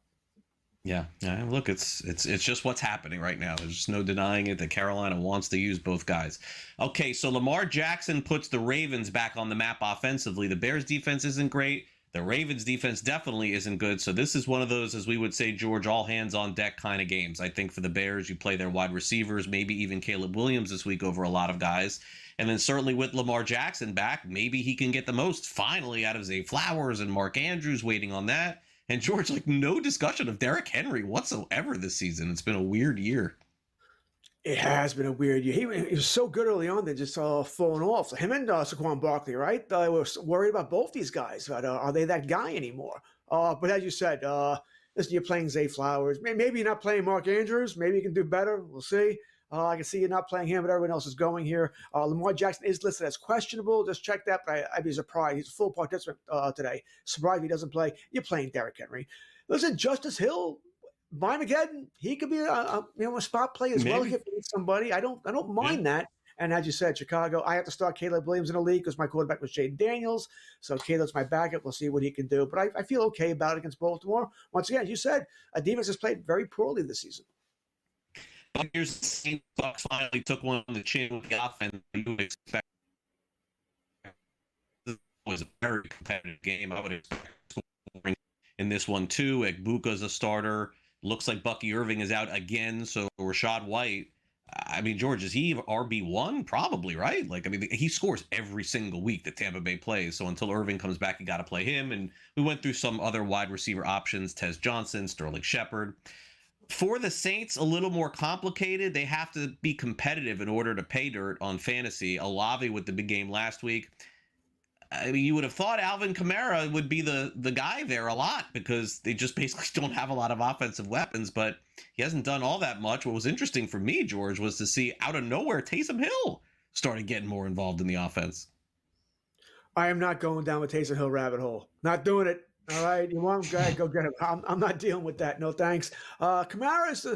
[SPEAKER 1] Yeah. Look, it's just what's happening right now. There's just no denying it that Carolina wants to use both guys. Okay, so Lamar Jackson puts the Ravens back on the map offensively. The Bears defense isn't great. The Ravens defense definitely isn't good. So this is one of those, as we would say, George, all hands on deck kind of games. I think for the Bears, you play their wide receivers, maybe even Caleb Williams this week over a lot of guys. And then certainly with Lamar Jackson back, maybe he can get the most finally out of Zay Flowers and Mark Andrews waiting on that. And George, like no discussion of Derrick Henry whatsoever this season. It's been a weird year.
[SPEAKER 2] It has been a weird year. He was so good early on, they just fallen off. Him and Saquon Barkley, right? I was worried about both these guys. But, are they that guy anymore? But as you said, listen, you're playing Zay Flowers. Maybe you're not playing Mark Andrews. Maybe you can do better. We'll see. I can see you're not playing him, but everyone else is going here. Lamar Jackson is listed as questionable. Just check that, but I'd be surprised. He's a full participant today. Surprised he doesn't play. You're playing Derrick Henry. Listen, Justice Hill, buy him again. He could be a spot play as well if you need somebody. I don't mind that. And as you said, Chicago, I have to start Caleb Williams in the league because my quarterback was Jaden Daniels. So Caleb's my backup. We'll see what he can do. But I feel okay about it against Baltimore. Once again, as you said, a defense has played very poorly this season.
[SPEAKER 1] Here's the Saints. Bucs finally took one on the chin with the offense. You would expect this was a very competitive game. I would expect scoring in this one too. Egbuka's a starter. Looks like Bucky Irving is out again. So Rashad White. I mean, George, is he RB1? Probably, right? Like, I mean, he scores every single week that Tampa Bay plays. So until Irving comes back, you got to play him. And we went through some other wide receiver options: Tez Johnson, Sterling Shepard. For the Saints, a little more complicated. They have to be competitive in order to pay dirt on fantasy. Olave with the big game last week. I mean, you would have thought Alvin Kamara would be the guy there a lot because they just basically don't have a lot of offensive weapons, but he hasn't done all that much. What was interesting for me, George, was to see out of nowhere Taysom Hill started getting more involved in the offense.
[SPEAKER 2] I am not going down the Taysom Hill rabbit hole. Not doing it. All right, you want him? Go ahead, go get him. I'm not dealing with that. No thanks. Kamara is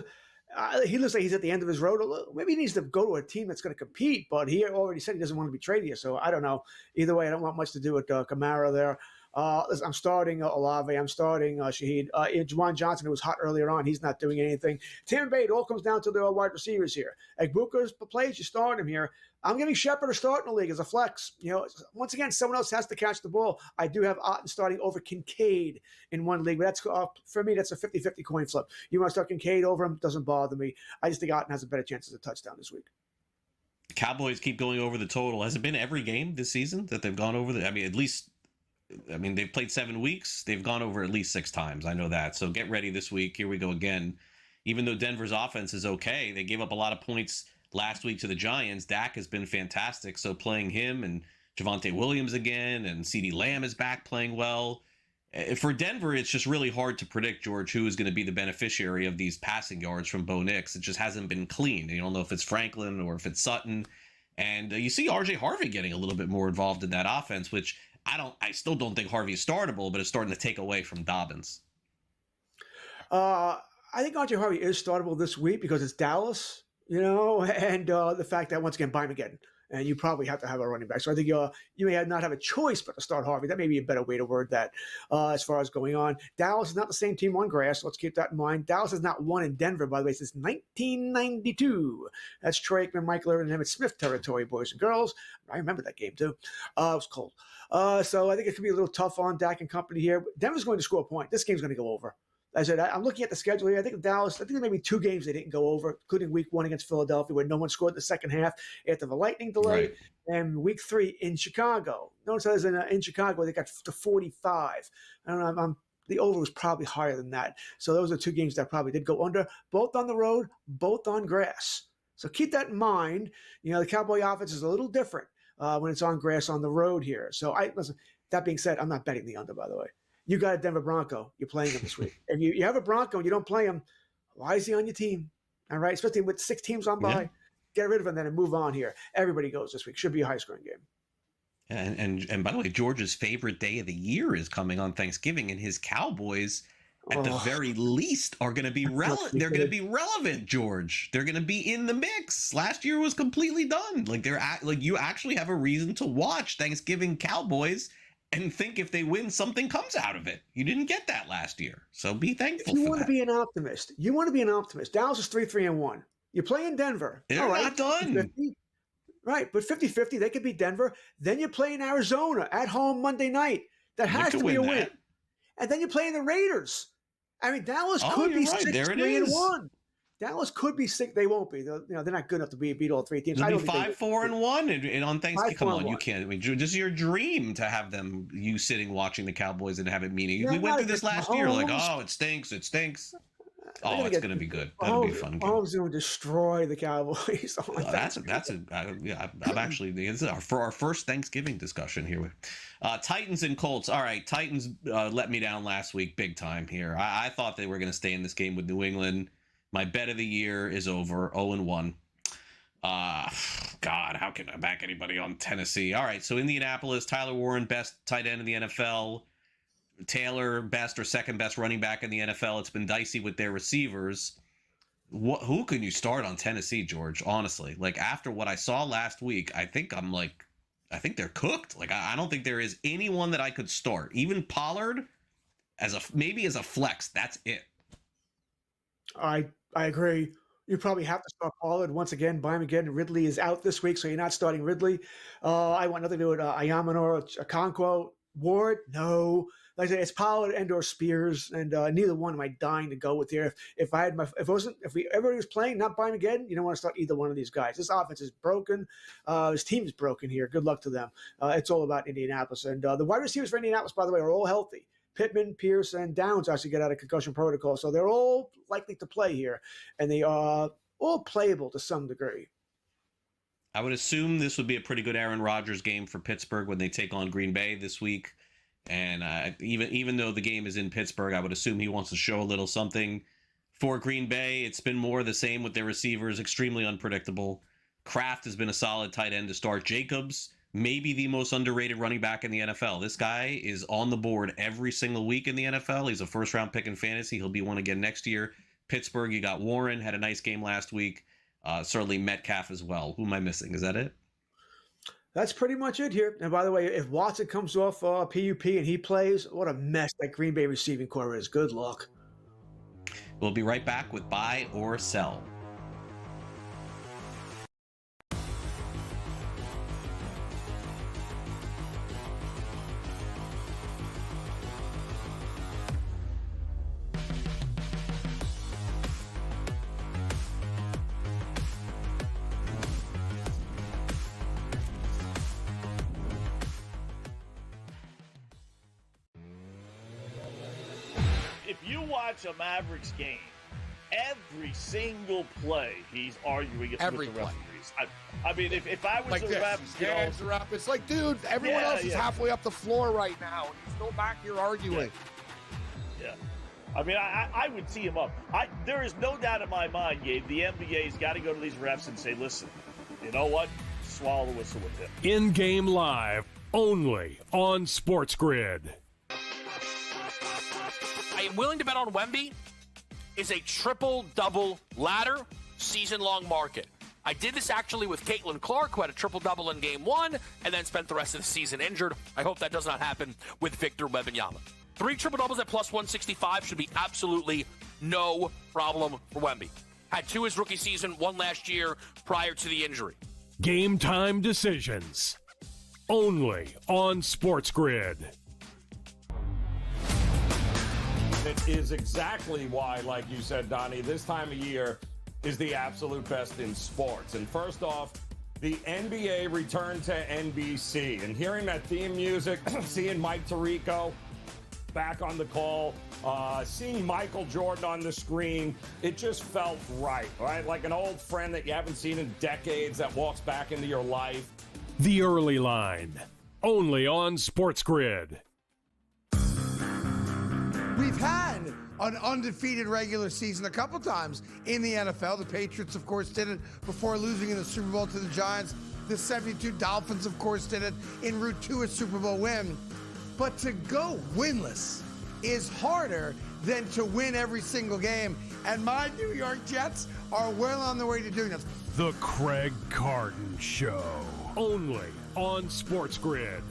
[SPEAKER 2] he looks like he's at the end of his road. Maybe he needs to go to a team that's going to compete, but he already said he doesn't want to be traded here. So I don't know. Either way, I don't want much to do with Kamara there. I'm starting Olave. I'm starting Shaheed. Juwan Johnson, who was hot earlier on, he's not doing anything. Tampa Bay, it all comes down to the wide receivers here. Egbuka plays, you start him here. I'm giving Shepard a start in the league as a flex. You know, once again, someone else has to catch the ball. I do have Otten starting over Kincaid in one league, but that's for me, that's a 50-50 coin flip. You want to start Kincaid over him? Doesn't bother me. I just think Otten has a better chance of a touchdown this week.
[SPEAKER 1] Cowboys keep going over the total. Has it been every game this season that they've gone over they've played 7 weeks. They've gone over at least 6 times. I know that. So get ready this week. Here we go again. Even though Denver's offense is okay, they gave up a lot of points last week to the Giants. Dak has been fantastic. So playing him and Javonte Williams again, and CeeDee Lamb is back playing well. For Denver, it's just really hard to predict, George, who is going to be the beneficiary of these passing yards from Bo Nix. It just hasn't been clean. You don't know if it's Franklin or if it's Sutton. And you see RJ Harvey getting a little bit more involved in that offense, which I still don't think Harvey is startable, but it's starting to take away from Dobbins.
[SPEAKER 2] I think RJ Harvey is startable this week because it's Dallas, and the fact that once again, buy him again. And you probably have to have a running back. So I think you may not have a choice but to start Harvey. That may be a better way to word that as far as going on. Dallas is not the same team on grass. Let's keep that in mind. Dallas has not won in Denver, by the way, since 1992. That's Troy Aikman, Michael Irvin, and Emmitt Smith territory, boys and girls. I remember that game, too. It was cold. So I think it could be a little tough on Dak and company here. Denver's going to score a point. This game's going to go over. I said, I'm looking at the schedule here. I think there may be 2 games they didn't go over, including week 1 against Philadelphia, where no one scored in the second half after the lightning delay, and week 3 in Chicago. Notice that in Chicago, they got to 45. I don't know. The over was probably higher than that. So those are 2 games that probably did go under, both on the road, both on grass. So keep that in mind. The Cowboy offense is a little different when it's on grass on the road here. So listen, that being said, I'm not betting the under, by the way. You got a Denver Bronco. You're playing him this week. If you have a Bronco and you don't play him, why is he on your team? All right, especially with 6 teams on by. Get rid of him then and move on here. Everybody goes this week. Should be a high-scoring game.
[SPEAKER 1] And by the way, George's favorite day of the year is coming on Thanksgiving, and his Cowboys, at the very least, are going to be relevant. They're going to be relevant, George. They're going to be in the mix. Last year was completely done. You actually have a reason to watch Thanksgiving Cowboys and think if they win, something comes out of it. You didn't get that last year, so be thankful.
[SPEAKER 2] If you
[SPEAKER 1] for
[SPEAKER 2] want
[SPEAKER 1] that.
[SPEAKER 2] to be an optimist, Dallas is 3-3-1. You play in Denver.
[SPEAKER 1] They're not done.
[SPEAKER 2] 50, right, but 50-50, they could beat Denver. Then you play in Arizona at home Monday night. That has to be a win. And then you play in the Raiders. I mean, Dallas could be 6-3-1. Dallas could be 6. They won't be. They're not good enough to beat all 3 teams.
[SPEAKER 1] It'll be 5-4-1, and on Thanksgiving. Come on, you can't. I mean, this is your dream to have you sitting watching the Cowboys and have it meaning. We went through this last year, like, oh, it stinks. It's going to be good. That'll be a fun game.
[SPEAKER 2] Mahomes going to destroy the Cowboys.
[SPEAKER 1] I'm actually, this is our first Thanksgiving discussion here. Titans and Colts. All right, Titans let me down last week big time here. I thought they were going to stay in this game with New England. My bet of the year is over, 0-1. God, how can I back anybody on Tennessee? All right, so Indianapolis, Tyler Warren, best tight end in the NFL. Taylor, best or second best running back in the NFL. It's been dicey with their receivers. Who can you start on Tennessee, George? Honestly, after what I saw last week, I think they're cooked. I don't think there is anyone that I could start. Even Pollard maybe as a flex. That's it.
[SPEAKER 2] I agree. You probably have to start Pollard once again. Buy him again. Ridley is out this week, so you're not starting Ridley. I want nothing to do with Ayamanor, Okonkwo, Ward. No, like I said, it's Pollard and or Spears, and neither one am I dying to go with here. If everybody was playing, not buy him again, you don't want to start either one of these guys. This offense is broken. His team is broken here. Good luck to them. It's all about Indianapolis, and the wide receivers for Indianapolis, by the way, are all healthy. Pittman, Pierce, and Downs actually get out of concussion protocol. So they're all likely to play here, and they are all playable to some degree.
[SPEAKER 1] I would assume this would be a pretty good Aaron Rodgers game for Pittsburgh when they take on Green Bay this week. And even though the game is in Pittsburgh, I would assume he wants to show a little something. For Green Bay, it's been more of the same with their receivers, extremely unpredictable. Kraft has been a solid tight end to start. Jacobs, maybe the most underrated running back in the NFL. This guy is on the board every single week in the NFL. He's a first-round pick in fantasy. He'll be one again next year. Pittsburgh, you got Warren, had a nice game last week. Certainly Metcalf as well. Who am I missing? Is that it?
[SPEAKER 2] That's pretty much it here. And by the way, if Watson comes off PUP and he plays, what a mess that Green Bay receiving core is. Good luck.
[SPEAKER 1] We'll be right back with Buy or Sell.
[SPEAKER 3] Watch a Mavericks game, every single play he's arguing with the referee. please. I mean, if I was
[SPEAKER 8] Like
[SPEAKER 3] a
[SPEAKER 8] this,
[SPEAKER 3] ref,
[SPEAKER 8] his hands are up. It's like, dude, everyone else is halfway up the floor right now, and you're still back here arguing.
[SPEAKER 3] Yeah. I mean, I would tee him up. There is no doubt in my mind, Gabe, the NBA's got to go to these refs and say, listen, you know what? Swallow the whistle with him.
[SPEAKER 4] In-game live, only on SportsGrid.
[SPEAKER 5] I am willing to bet on Wemby is a triple-double ladder season-long market. I did this actually with Caitlin Clark, who had a triple-double in Game 1 and then spent the rest of the season injured. I hope that does not happen with Victor Wembanyama. 3 triple-doubles at plus 165 should be absolutely no problem for Wemby. Had 2 his rookie season, 1 last year prior to the injury.
[SPEAKER 4] Game time decisions. Only on SportsGrid.
[SPEAKER 6] It is exactly why, like you said, Donnie, this time of year is the absolute best in sports. And first off, the NBA returned to NBC. And hearing that theme music, seeing Mike Tirico back on the call, seeing Michael Jordan on the screen, it just felt right? Like an old friend that you haven't seen in decades that walks back into your life.
[SPEAKER 4] The early line. Only on SportsGrid.
[SPEAKER 7] We've had an undefeated regular season a couple times in the NFL. The Patriots, of course, did it before losing in the Super Bowl to the Giants. The 72 Dolphins, of course, did it en route to a Super Bowl win. But to go winless is harder than to win every single game. And my New York Jets are well on their way to doing this.
[SPEAKER 4] The Craig Carton Show. Only on SportsGrid.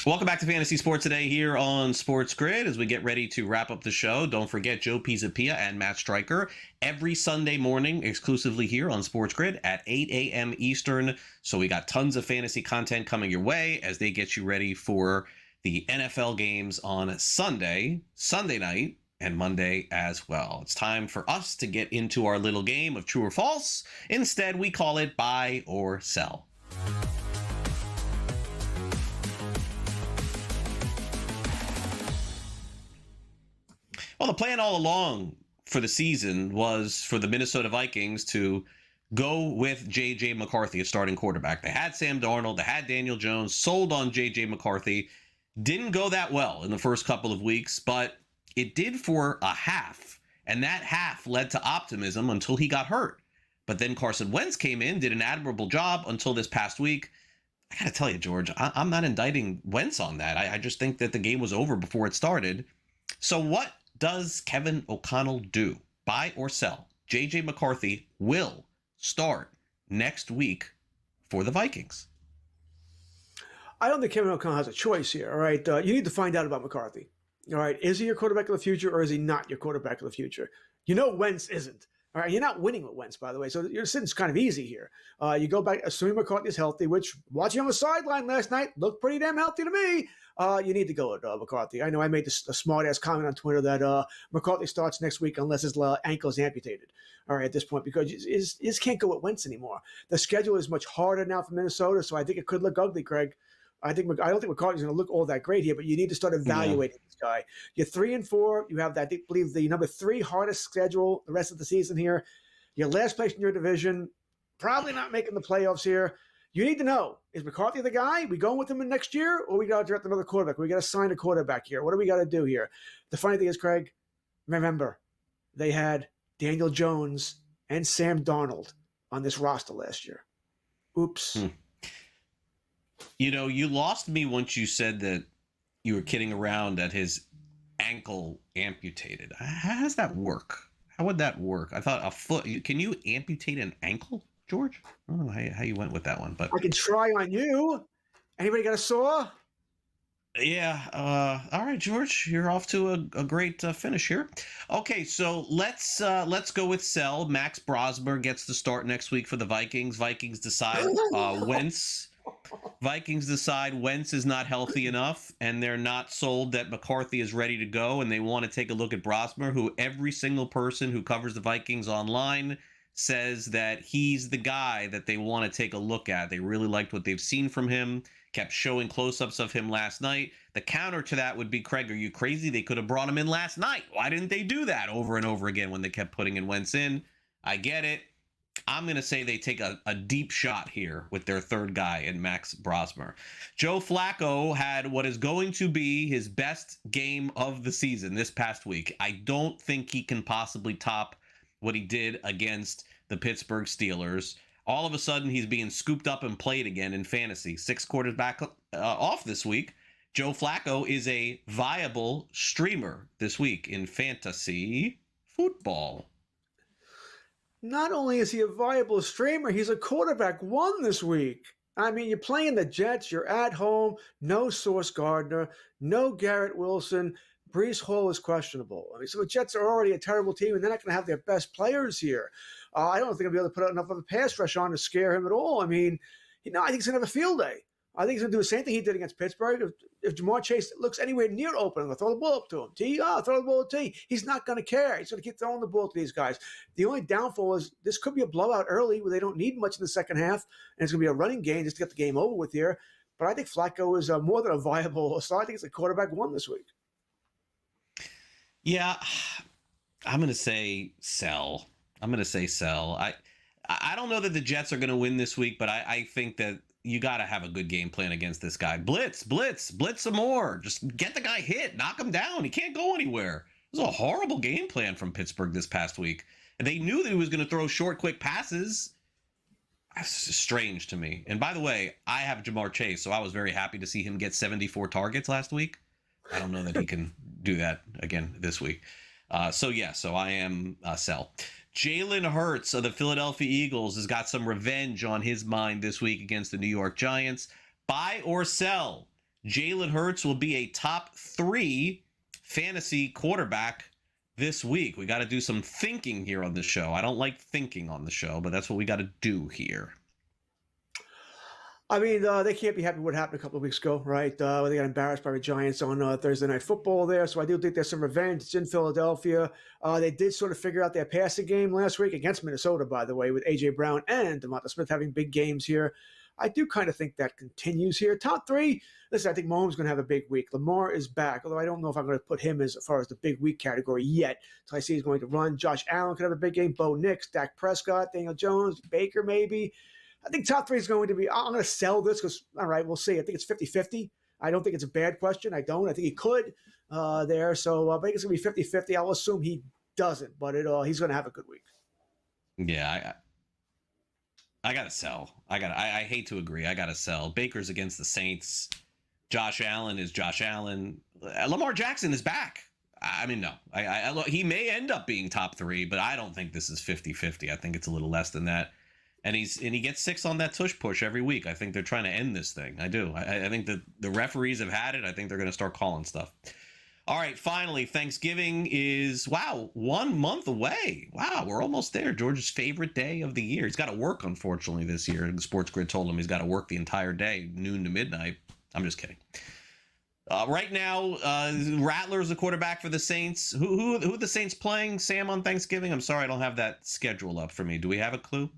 [SPEAKER 1] Welcome back to Fantasy Sports Today here on Sports Grid. As we get ready to wrap up the show, don't forget Joe Pisapia and Matt Stryker every Sunday morning exclusively here on Sports Grid at 8 a.m. Eastern. So we got tons of fantasy content coming your way as they get you ready for the NFL games on Sunday night, and Monday as well. It's time for us to get into our little game of true or false. Instead, we call it buy or sell. Well, the plan all along for the season was for the Minnesota Vikings to go with J.J. McCarthy as starting quarterback. They had Sam Darnold, they had Daniel Jones, sold on J.J. McCarthy. Didn't go that well in the first couple of weeks, but it did for a half. And that half led to optimism until he got hurt. But then Carson Wentz came in, did an admirable job until this past week. I got to tell you, George, I'm not indicting Wentz on that. I just think that the game was over before it started. So what does Kevin O'Connell do? Buy or sell? J.J. McCarthy will start next week for the Vikings.
[SPEAKER 2] I don't think Kevin O'Connell has a choice here, all right? You need to find out about McCarthy, all right? Is he your quarterback of the future or is he not your quarterback of the future? You know Wentz isn't, all right? You're not winning with Wentz, by the way, so your sitting's kind of easy here. You go back, assuming McCarthy is healthy, which, watching on the sideline last night, looked pretty damn healthy to me. You need to go with McCarthy. I know I made a smart-ass comment on Twitter that McCarthy starts next week unless his ankle is amputated, all right, at this point, because you just can't go with Wentz anymore. The schedule is much harder now for Minnesota, so I think it could look ugly, Craig. I don't think McCarthy's going to look all that great here, but you need to start evaluating this guy. You're 3-4. You have, I believe, the number 3 hardest schedule the rest of the season here. You're last place in your division. Probably not making the playoffs here. You need to know, is McCarthy the guy? We going with him in next year, or we got to draft another quarterback? We got to sign a quarterback here. What do we got to do here? The funny thing is, Craig, remember, they had Daniel Jones and Sam Darnold on this roster last year. Oops.
[SPEAKER 1] You know, you lost me once you said that you were kidding around that his ankle amputated. How does that work? How would that work? I thought a foot. Can you amputate an ankle, George? I don't know how you went with that one, but
[SPEAKER 2] I can try on you. Anybody got a saw?
[SPEAKER 1] Yeah. All right, George, you're off to a great finish here. Okay, so let's go with sell. Max Brosmer gets the start next week for the Vikings. Vikings decide Wentz Vikings decide Wentz is not healthy enough, and they're not sold that McCarthy is ready to go, and they want to take a look at Brosmer, who every single person who covers the Vikings online says that he's the guy that they want to take a look at. They really liked what they've seen from him, kept showing close-ups of him last night. The counter to that would be, Craig, are you crazy? They could have brought him in last night. Why didn't they do that over and over again when they kept putting in Wentz in? I get it. I'm going to say they take a deep shot here with their third guy in Max Brosmer. Joe Flacco had what is going to be his best game of the season this past week. I don't think he can possibly top what he did against the Pittsburgh Steelers. All of a sudden, he's being scooped up and played again in fantasy. 6 quarters back off this week. Joe Flacco is a viable streamer this week in fantasy football.
[SPEAKER 2] Not only is he a viable streamer, he's a quarterback one this week. I mean, you're playing the Jets, you're at home, no Sauce Gardner, no Garrett Wilson. Breece Hall is questionable. I mean, so the Jets are already a terrible team, and they're not going to have their best players here. I don't think I'll be able to put out enough of a pass rush on to scare him at all. I mean, I think he's going to have a field day. I think he's going to do the same thing he did against Pittsburgh. If Jamar Chase looks anywhere near open, I'm going to throw the ball up to him. Throw the ball to T. He's not going to care. He's going to keep throwing the ball to these guys. The only downfall is this could be a blowout early where they don't need much in the second half, and it's going to be a running game just to get the game over with here. But I think Flacco is more than a viable start. I think it's a quarterback one this week.
[SPEAKER 1] Yeah, I'm going to say sell. I don't know that the Jets are going to win this week, but I think that you got to have a good game plan against this guy. Blitz some more. Just get the guy hit, knock him down. He can't go anywhere. It was a horrible game plan from Pittsburgh this past week. And they knew that he was going to throw short, quick passes. That's strange to me. And by the way, I have Jamar Chase, so I was very happy to see him get 74 targets last week. I don't know that he can do that again this week. So I am sell. Jalen Hurts of the Philadelphia Eagles has got some revenge on his mind this week against the New York Giants. Buy or sell? Jalen Hurts will be a top 3 fantasy quarterback this week. We got to do some thinking here on the show. I don't like thinking on the show, but that's what we got to do here.
[SPEAKER 2] I mean, they can't be happy with what happened a couple of weeks ago, right? They got embarrassed by the Giants on Thursday Night Football there. So I do think there's some revenge. It's in Philadelphia. They did sort of figure out their passing game last week against Minnesota, by the way, with A.J. Brown and DeMonta Smith having big games here. I do kind of think that continues here. Top 3, listen, I think Mahomes is going to have a big week. Lamar is back, although I don't know if I'm going to put him as far as the big week category yet. So I see he's going to run. Josh Allen could have a big game. Bo Nix, Dak Prescott, Daniel Jones, Baker maybe. I think top 3 is going to be, I'm going to sell this because, all right, we'll see. I think it's 50-50. I don't think it's a bad question. I think he could there. So I think it's going to be 50-50. I'll assume he doesn't, but he's going to have a good week.
[SPEAKER 1] Yeah, I got to sell. I hate to agree. I got to sell. Baker's against the Saints. Josh Allen is Josh Allen. Lamar Jackson is back. I mean, no. He may end up being top 3, but I don't think this is 50-50. I think it's a little less than that. And he gets 6 on that tush push every week. I think they're trying to end this thing. I do. I think that the referees have had it. I think they're going to start calling stuff. All right, finally, Thanksgiving is, 1 month away. Wow, we're almost there. George's favorite day of the year. He's got to work, unfortunately, this year. The SportsGrid told him he's got to work the entire day, noon to midnight. I'm just kidding. Right now, Rattler's the quarterback for the Saints. Who are the Saints playing, Sam, on Thanksgiving? I'm sorry, I don't have that schedule up for me. Do we have a clue?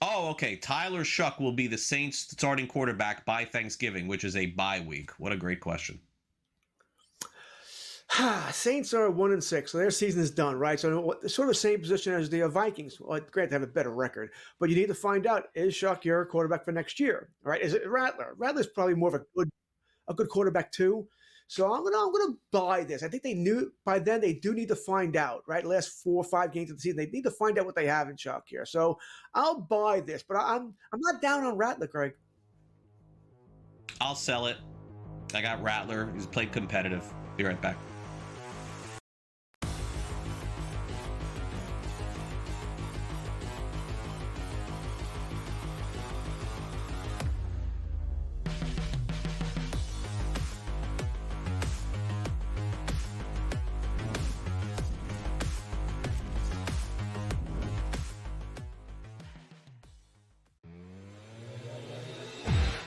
[SPEAKER 1] Oh, okay. Tyler Shuck will be the Saints starting quarterback by Thanksgiving, which is a bye week. What a great question.
[SPEAKER 2] Saints are 1-6, so their season is done, right? So sort of the same position as the Vikings. Well, great to have a better record, but you need to find out, is Shuck your quarterback for next year, right? Is it Rattler? Rattler's probably more of a good quarterback too. So I'm gonna buy this. I think they knew by then. They do need to find out, right? Last 4 or 5 games of the season, they need to find out what they have in Chuck here. So I'll buy this, but I'm not down on Rattler, Craig.
[SPEAKER 1] I'll sell it. I got Rattler. He's played competitive. Be right back.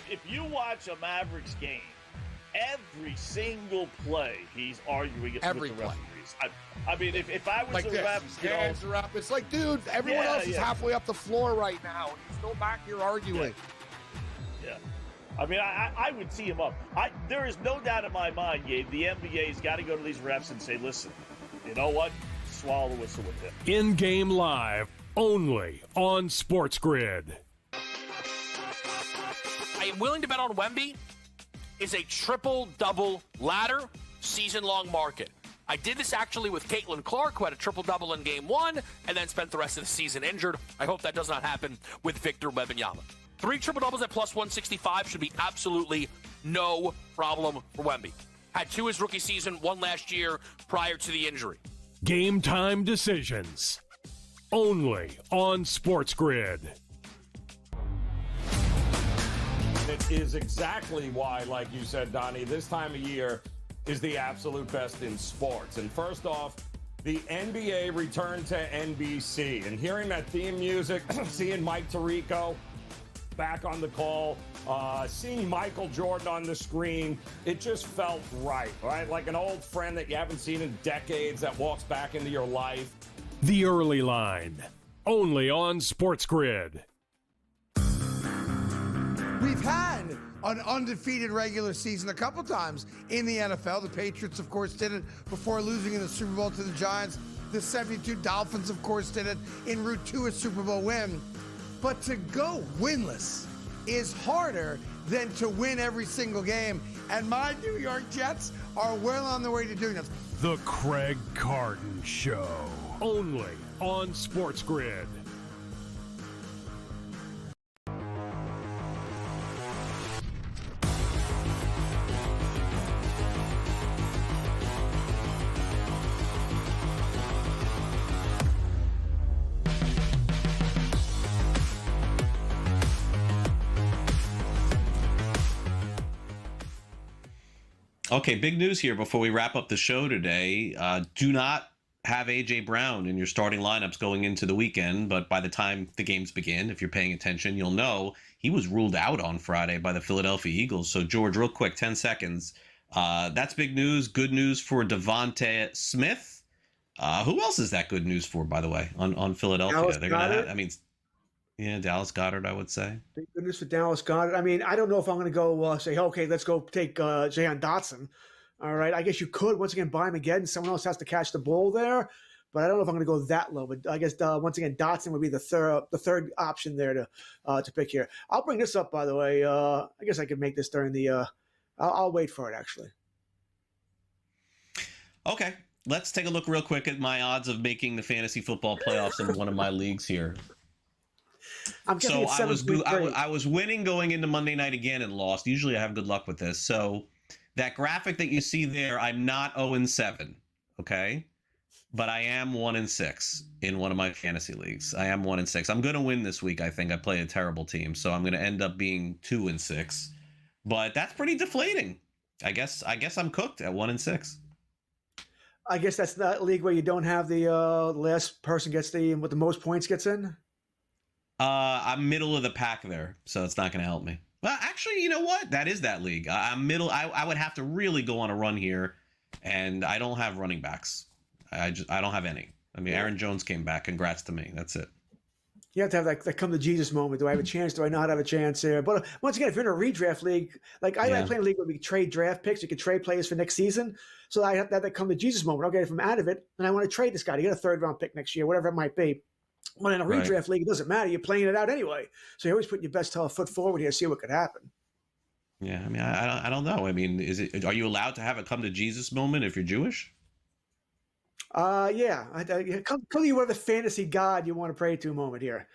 [SPEAKER 3] if you watch a Mavericks game, every single play he's arguing with the referees. I mean, if I was
[SPEAKER 8] like
[SPEAKER 3] a
[SPEAKER 8] this,
[SPEAKER 3] ref,
[SPEAKER 8] his hands are up. It's like, dude, everyone else is halfway up the floor right now, and you're still back here arguing.
[SPEAKER 3] Yeah. I mean, I would tee him up. There is no doubt in my mind, Gabe, the NBA's got to go to these refs and say, listen, you know what? Swallow the whistle with him.
[SPEAKER 4] In-game live, only on SportsGrid.
[SPEAKER 5] I am willing to bet on Wemby is a triple-double ladder season-long market. I did this actually with Caitlin Clark, who had a triple-double in Game 1 and then spent the rest of the season injured. I hope that does not happen with Victor Wembanyama. 3 triple-doubles at plus 165 should be absolutely no problem for Wemby. Had 2 his rookie season, 1 last year prior to the injury.
[SPEAKER 4] Game time decisions. Only on SportsGrid.
[SPEAKER 6] It is exactly why, like you said, Donnie, this time of year is the absolute best in sports. And first off, the NBA returned to NBC. And hearing that theme music, seeing Mike Tirico back on the call, seeing Michael Jordan on the screen, it just felt right? Like an old friend that you haven't seen in decades that walks back into your life.
[SPEAKER 4] The Early Line, only on SportsGrid.
[SPEAKER 7] We've had an undefeated regular season a couple times in the NFL. The Patriots, of course, did it before losing in the Super Bowl to the Giants. The 72 Dolphins, of course, did it en route to a Super Bowl win. But to go winless is harder than to win every single game. And my New York Jets are well on their way to doing this.
[SPEAKER 4] The Craig Carton Show, only on SportsGrid.
[SPEAKER 1] Okay, big news here before we wrap up the show today. Do not have A.J. Brown in your starting lineups going into the weekend, but by the time the games begin, if you're paying attention, you'll know he was ruled out on Friday by the Philadelphia Eagles. So, George, real quick, 10 seconds. That's big news. Good news for Devontae Smith. Who else is that good news for, by the way, on Philadelphia?
[SPEAKER 2] Dallas
[SPEAKER 1] They're gonna
[SPEAKER 2] Goedert.
[SPEAKER 1] have, yeah, Dallas Goedert, I would say.
[SPEAKER 2] Thank goodness for Dallas Goedert. I mean, I don't know if I'm going to go say, okay, let's go take Jahan Dotson. All right, I guess you could once again buy him again. Someone else has to catch the ball there, but I don't know if I'm going to go that low. But I guess once again, Dotson would be the third option there to pick here. I'll bring this up, by the way. I guess I could make this during the. I'll wait for it actually.
[SPEAKER 1] Okay, let's take a look real quick at my odds of making the fantasy football playoffs in one of my leagues here.
[SPEAKER 2] So
[SPEAKER 1] I was winning going into Monday night again and lost. Usually I have good luck with this. So that graphic that you see there, I'm not 0-7, okay? But I am 1-6 in one of my fantasy leagues. I am 1-6. I'm going to win this week, I think. I play a terrible team, so I'm going to end up being 2-6. But that's pretty deflating. I guess I'm cooked at 1-6.
[SPEAKER 2] I guess that's that league where you don't have the last person gets with the most points gets in.
[SPEAKER 1] I'm middle of the pack there, so it's not going to help me. Well, actually, you know what? That is that league. I'm middle. I would have to really go on a run here, and I don't have running backs. I don't have any. I mean, Aaron Jones came back. Congrats to me. That's it.
[SPEAKER 2] You have to have that come to Jesus moment. Do I have a chance? Do I not have a chance here? But once again, if you're in a redraft league, like I play in a league where we trade draft picks, you can trade players for next season. So I have that come to Jesus moment. Okay, if I'm out of it, and I want to trade this guy to get a third round pick next year, whatever it might be. Well, in a redraft league, it doesn't matter. You're playing it out anyway. So you always put your best foot forward here, see what could happen.
[SPEAKER 1] Yeah, I mean, I don't know. I mean, are you allowed to have a come to Jesus moment if you're Jewish?
[SPEAKER 2] Yeah. Come to you whatever fantasy god you want to pray to moment here.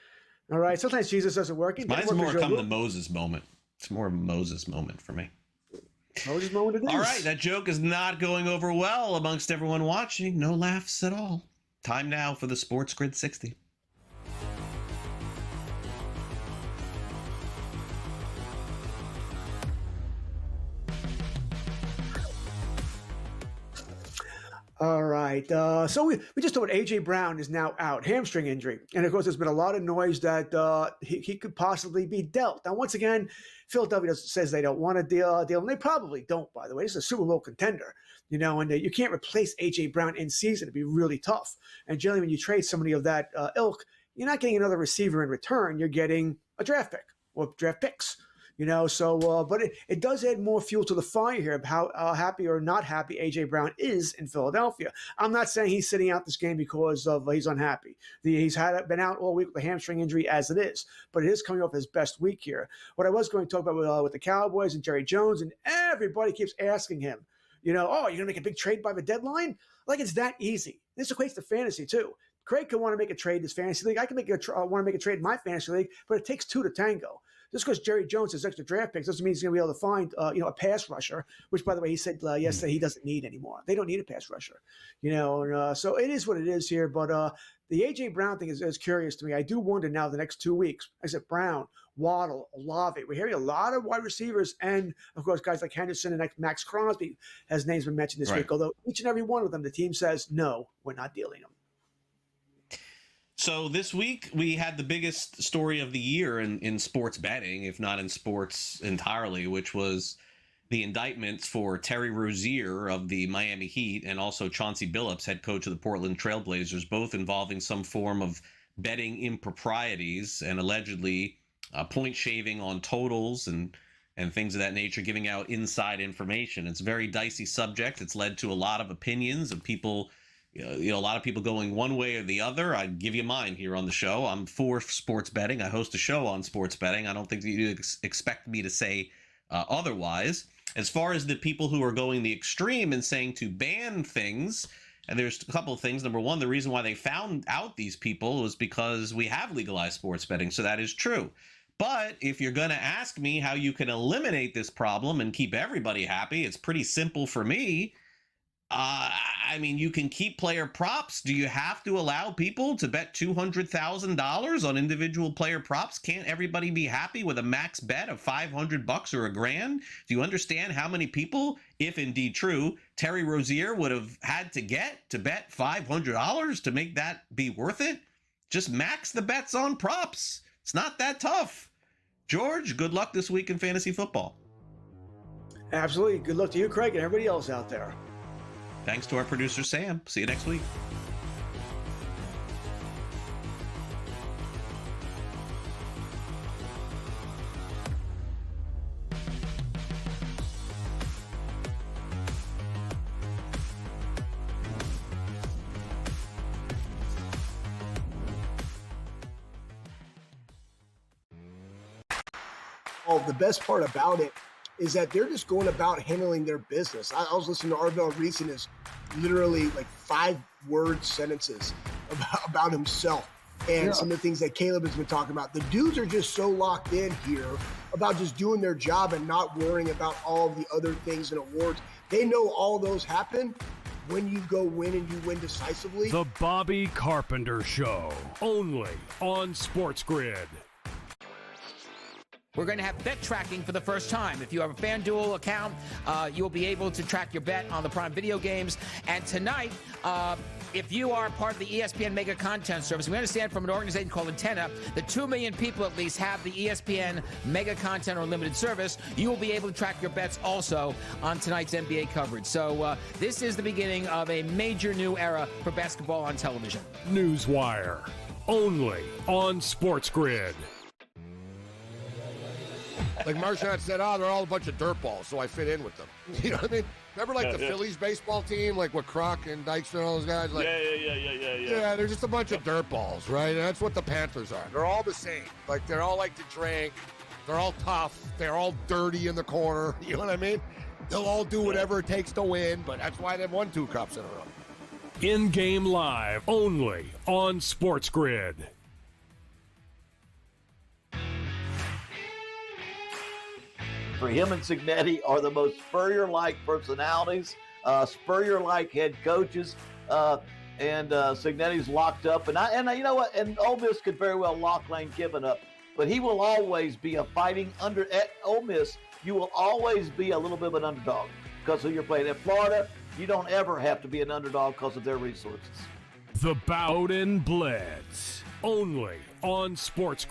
[SPEAKER 2] All right. Sometimes Jesus doesn't work.
[SPEAKER 1] Mine's more come to Moses moment. It's more of a Moses moment for me.
[SPEAKER 2] Moses moment it is.
[SPEAKER 1] All right. That joke is not going over well amongst everyone watching. No laughs at all. Time now for the SportsGrid 60.
[SPEAKER 2] All right. So we just thought A.J. Brown is now out, hamstring injury. And, of course, there's been a lot of noise that he could possibly be dealt. Now, once again, Philadelphia says they don't want to deal, and they probably don't, by the way. It's a Super Bowl contender, and you can't replace A.J. Brown in season. It'd be really tough. And generally, when you trade somebody of that ilk, you're not getting another receiver in return. You're getting a draft pick or draft picks. But it does add more fuel to the fire here of how happy or not happy A.J. Brown is in Philadelphia. I'm not saying he's sitting out this game because of he's unhappy. He's been out all week with a hamstring injury as it is, but it is coming off his best week here. What I was going to talk about with the Cowboys and Jerry Jones, and everybody keeps asking him, you're going to make a big trade by the deadline? Like it's that easy. This equates to fantasy too. Craig could want to make a trade in his fantasy league. I can want to make a trade in my fantasy league, but it takes two to tango. Just because Jerry Jones has extra draft picks doesn't mean he's going to be able to find, a pass rusher, which, by the way, he said yesterday he doesn't need anymore. They don't need a pass rusher, so it is what it is here. But the A.J. Brown thing is curious to me. I do wonder now the next 2 weeks. I said Brown, Waddle, Olave. We're hearing a lot of wide receivers and, of course, guys like Henderson and Max Crosby, his name's been mentioned this week, although each and every one of them, the team says, no, we're not dealing them.
[SPEAKER 1] So this week we had the biggest story of the year in sports betting, if not in sports entirely, which was the indictments for Terry Rozier of the Miami Heat and also Chauncey Billups, head coach of the Portland Trailblazers, both involving some form of betting improprieties and allegedly point shaving on totals and things of that nature, giving out inside information. It's a very dicey subject. It's led to a lot of opinions of people. A lot of people going one way or the other. I'd give you mine here on the show. I'm for sports betting. I host a show on sports betting. I don't think that you expect me to say otherwise. As far as the people who are going the extreme and saying to ban things, and there's a couple of things. Number one, the reason why they found out these people was because we have legalized sports betting, so that is true. But if you're going to ask me how you can eliminate this problem and keep everybody happy, it's pretty simple for me. You can keep player props. Do you have to allow people to bet $200,000 on individual player props? Can't everybody be happy with a max bet of $500 or $1,000? Do you understand how many people, if indeed true, Terry Rozier would have had to get to bet $500 to make that be worth it? Just max the bets on props. It's not that tough. George, good luck this week in fantasy football.
[SPEAKER 2] Absolutely. Good luck to you, Craig, and everybody else out there.
[SPEAKER 1] Thanks to our producer, Sam. See you next week.
[SPEAKER 9] Oh, the best part about it is that they're just going about handling their business. I was listening to Arvell Reese and his literally like 5-word sentences about himself and some of the things that Caleb has been talking about. The dudes are just so locked in here about just doing their job and not worrying about all the other things and awards. They know all those happen when you go win and you win decisively.
[SPEAKER 4] The Bobby Carpenter Show, only on SportsGrid.
[SPEAKER 10] We're going to have bet tracking for the first time. If you have a FanDuel account, you'll be able to track your bet on the Prime Video games. And tonight, if you are part of the ESPN Mega Content Service, we understand from an organization called Antenna that 2 million people at least have the ESPN Mega Content or Limited Service. You will be able to track your bets also on tonight's NBA coverage. So this is the beginning of a major new era for basketball on television.
[SPEAKER 4] Newswire, only on SportsGrid.
[SPEAKER 8] Like Marchand said, they're all a bunch of dirtballs, so I fit in with them. You know what I mean? Remember, like, the Phillies baseball team, like, with Kroc and Dykstra and all those guys? Like, yeah, they're just a bunch of dirtballs, right? And that's what the Panthers are. They're all the same. Like, they all like to drink. They're all tough. They're all dirty in the corner. You know what I mean? They'll all do whatever it takes to win, but that's why they've won 2 cups in a row.
[SPEAKER 4] In-game live, only on SportsGrid.
[SPEAKER 11] For him and Cignetti are the most Spurrier-like personalities, Spurrier-like head coaches, and Cignetti's locked up. And you know what? And Ole Miss could very well lock Lane Kiffin up, but he will always be a fighting under. At Ole Miss, you will always be a little bit of an underdog because who you're playing. At Florida, you don't ever have to be an underdog because of their resources.
[SPEAKER 4] The Bowden Blitz, only on SportsGrid.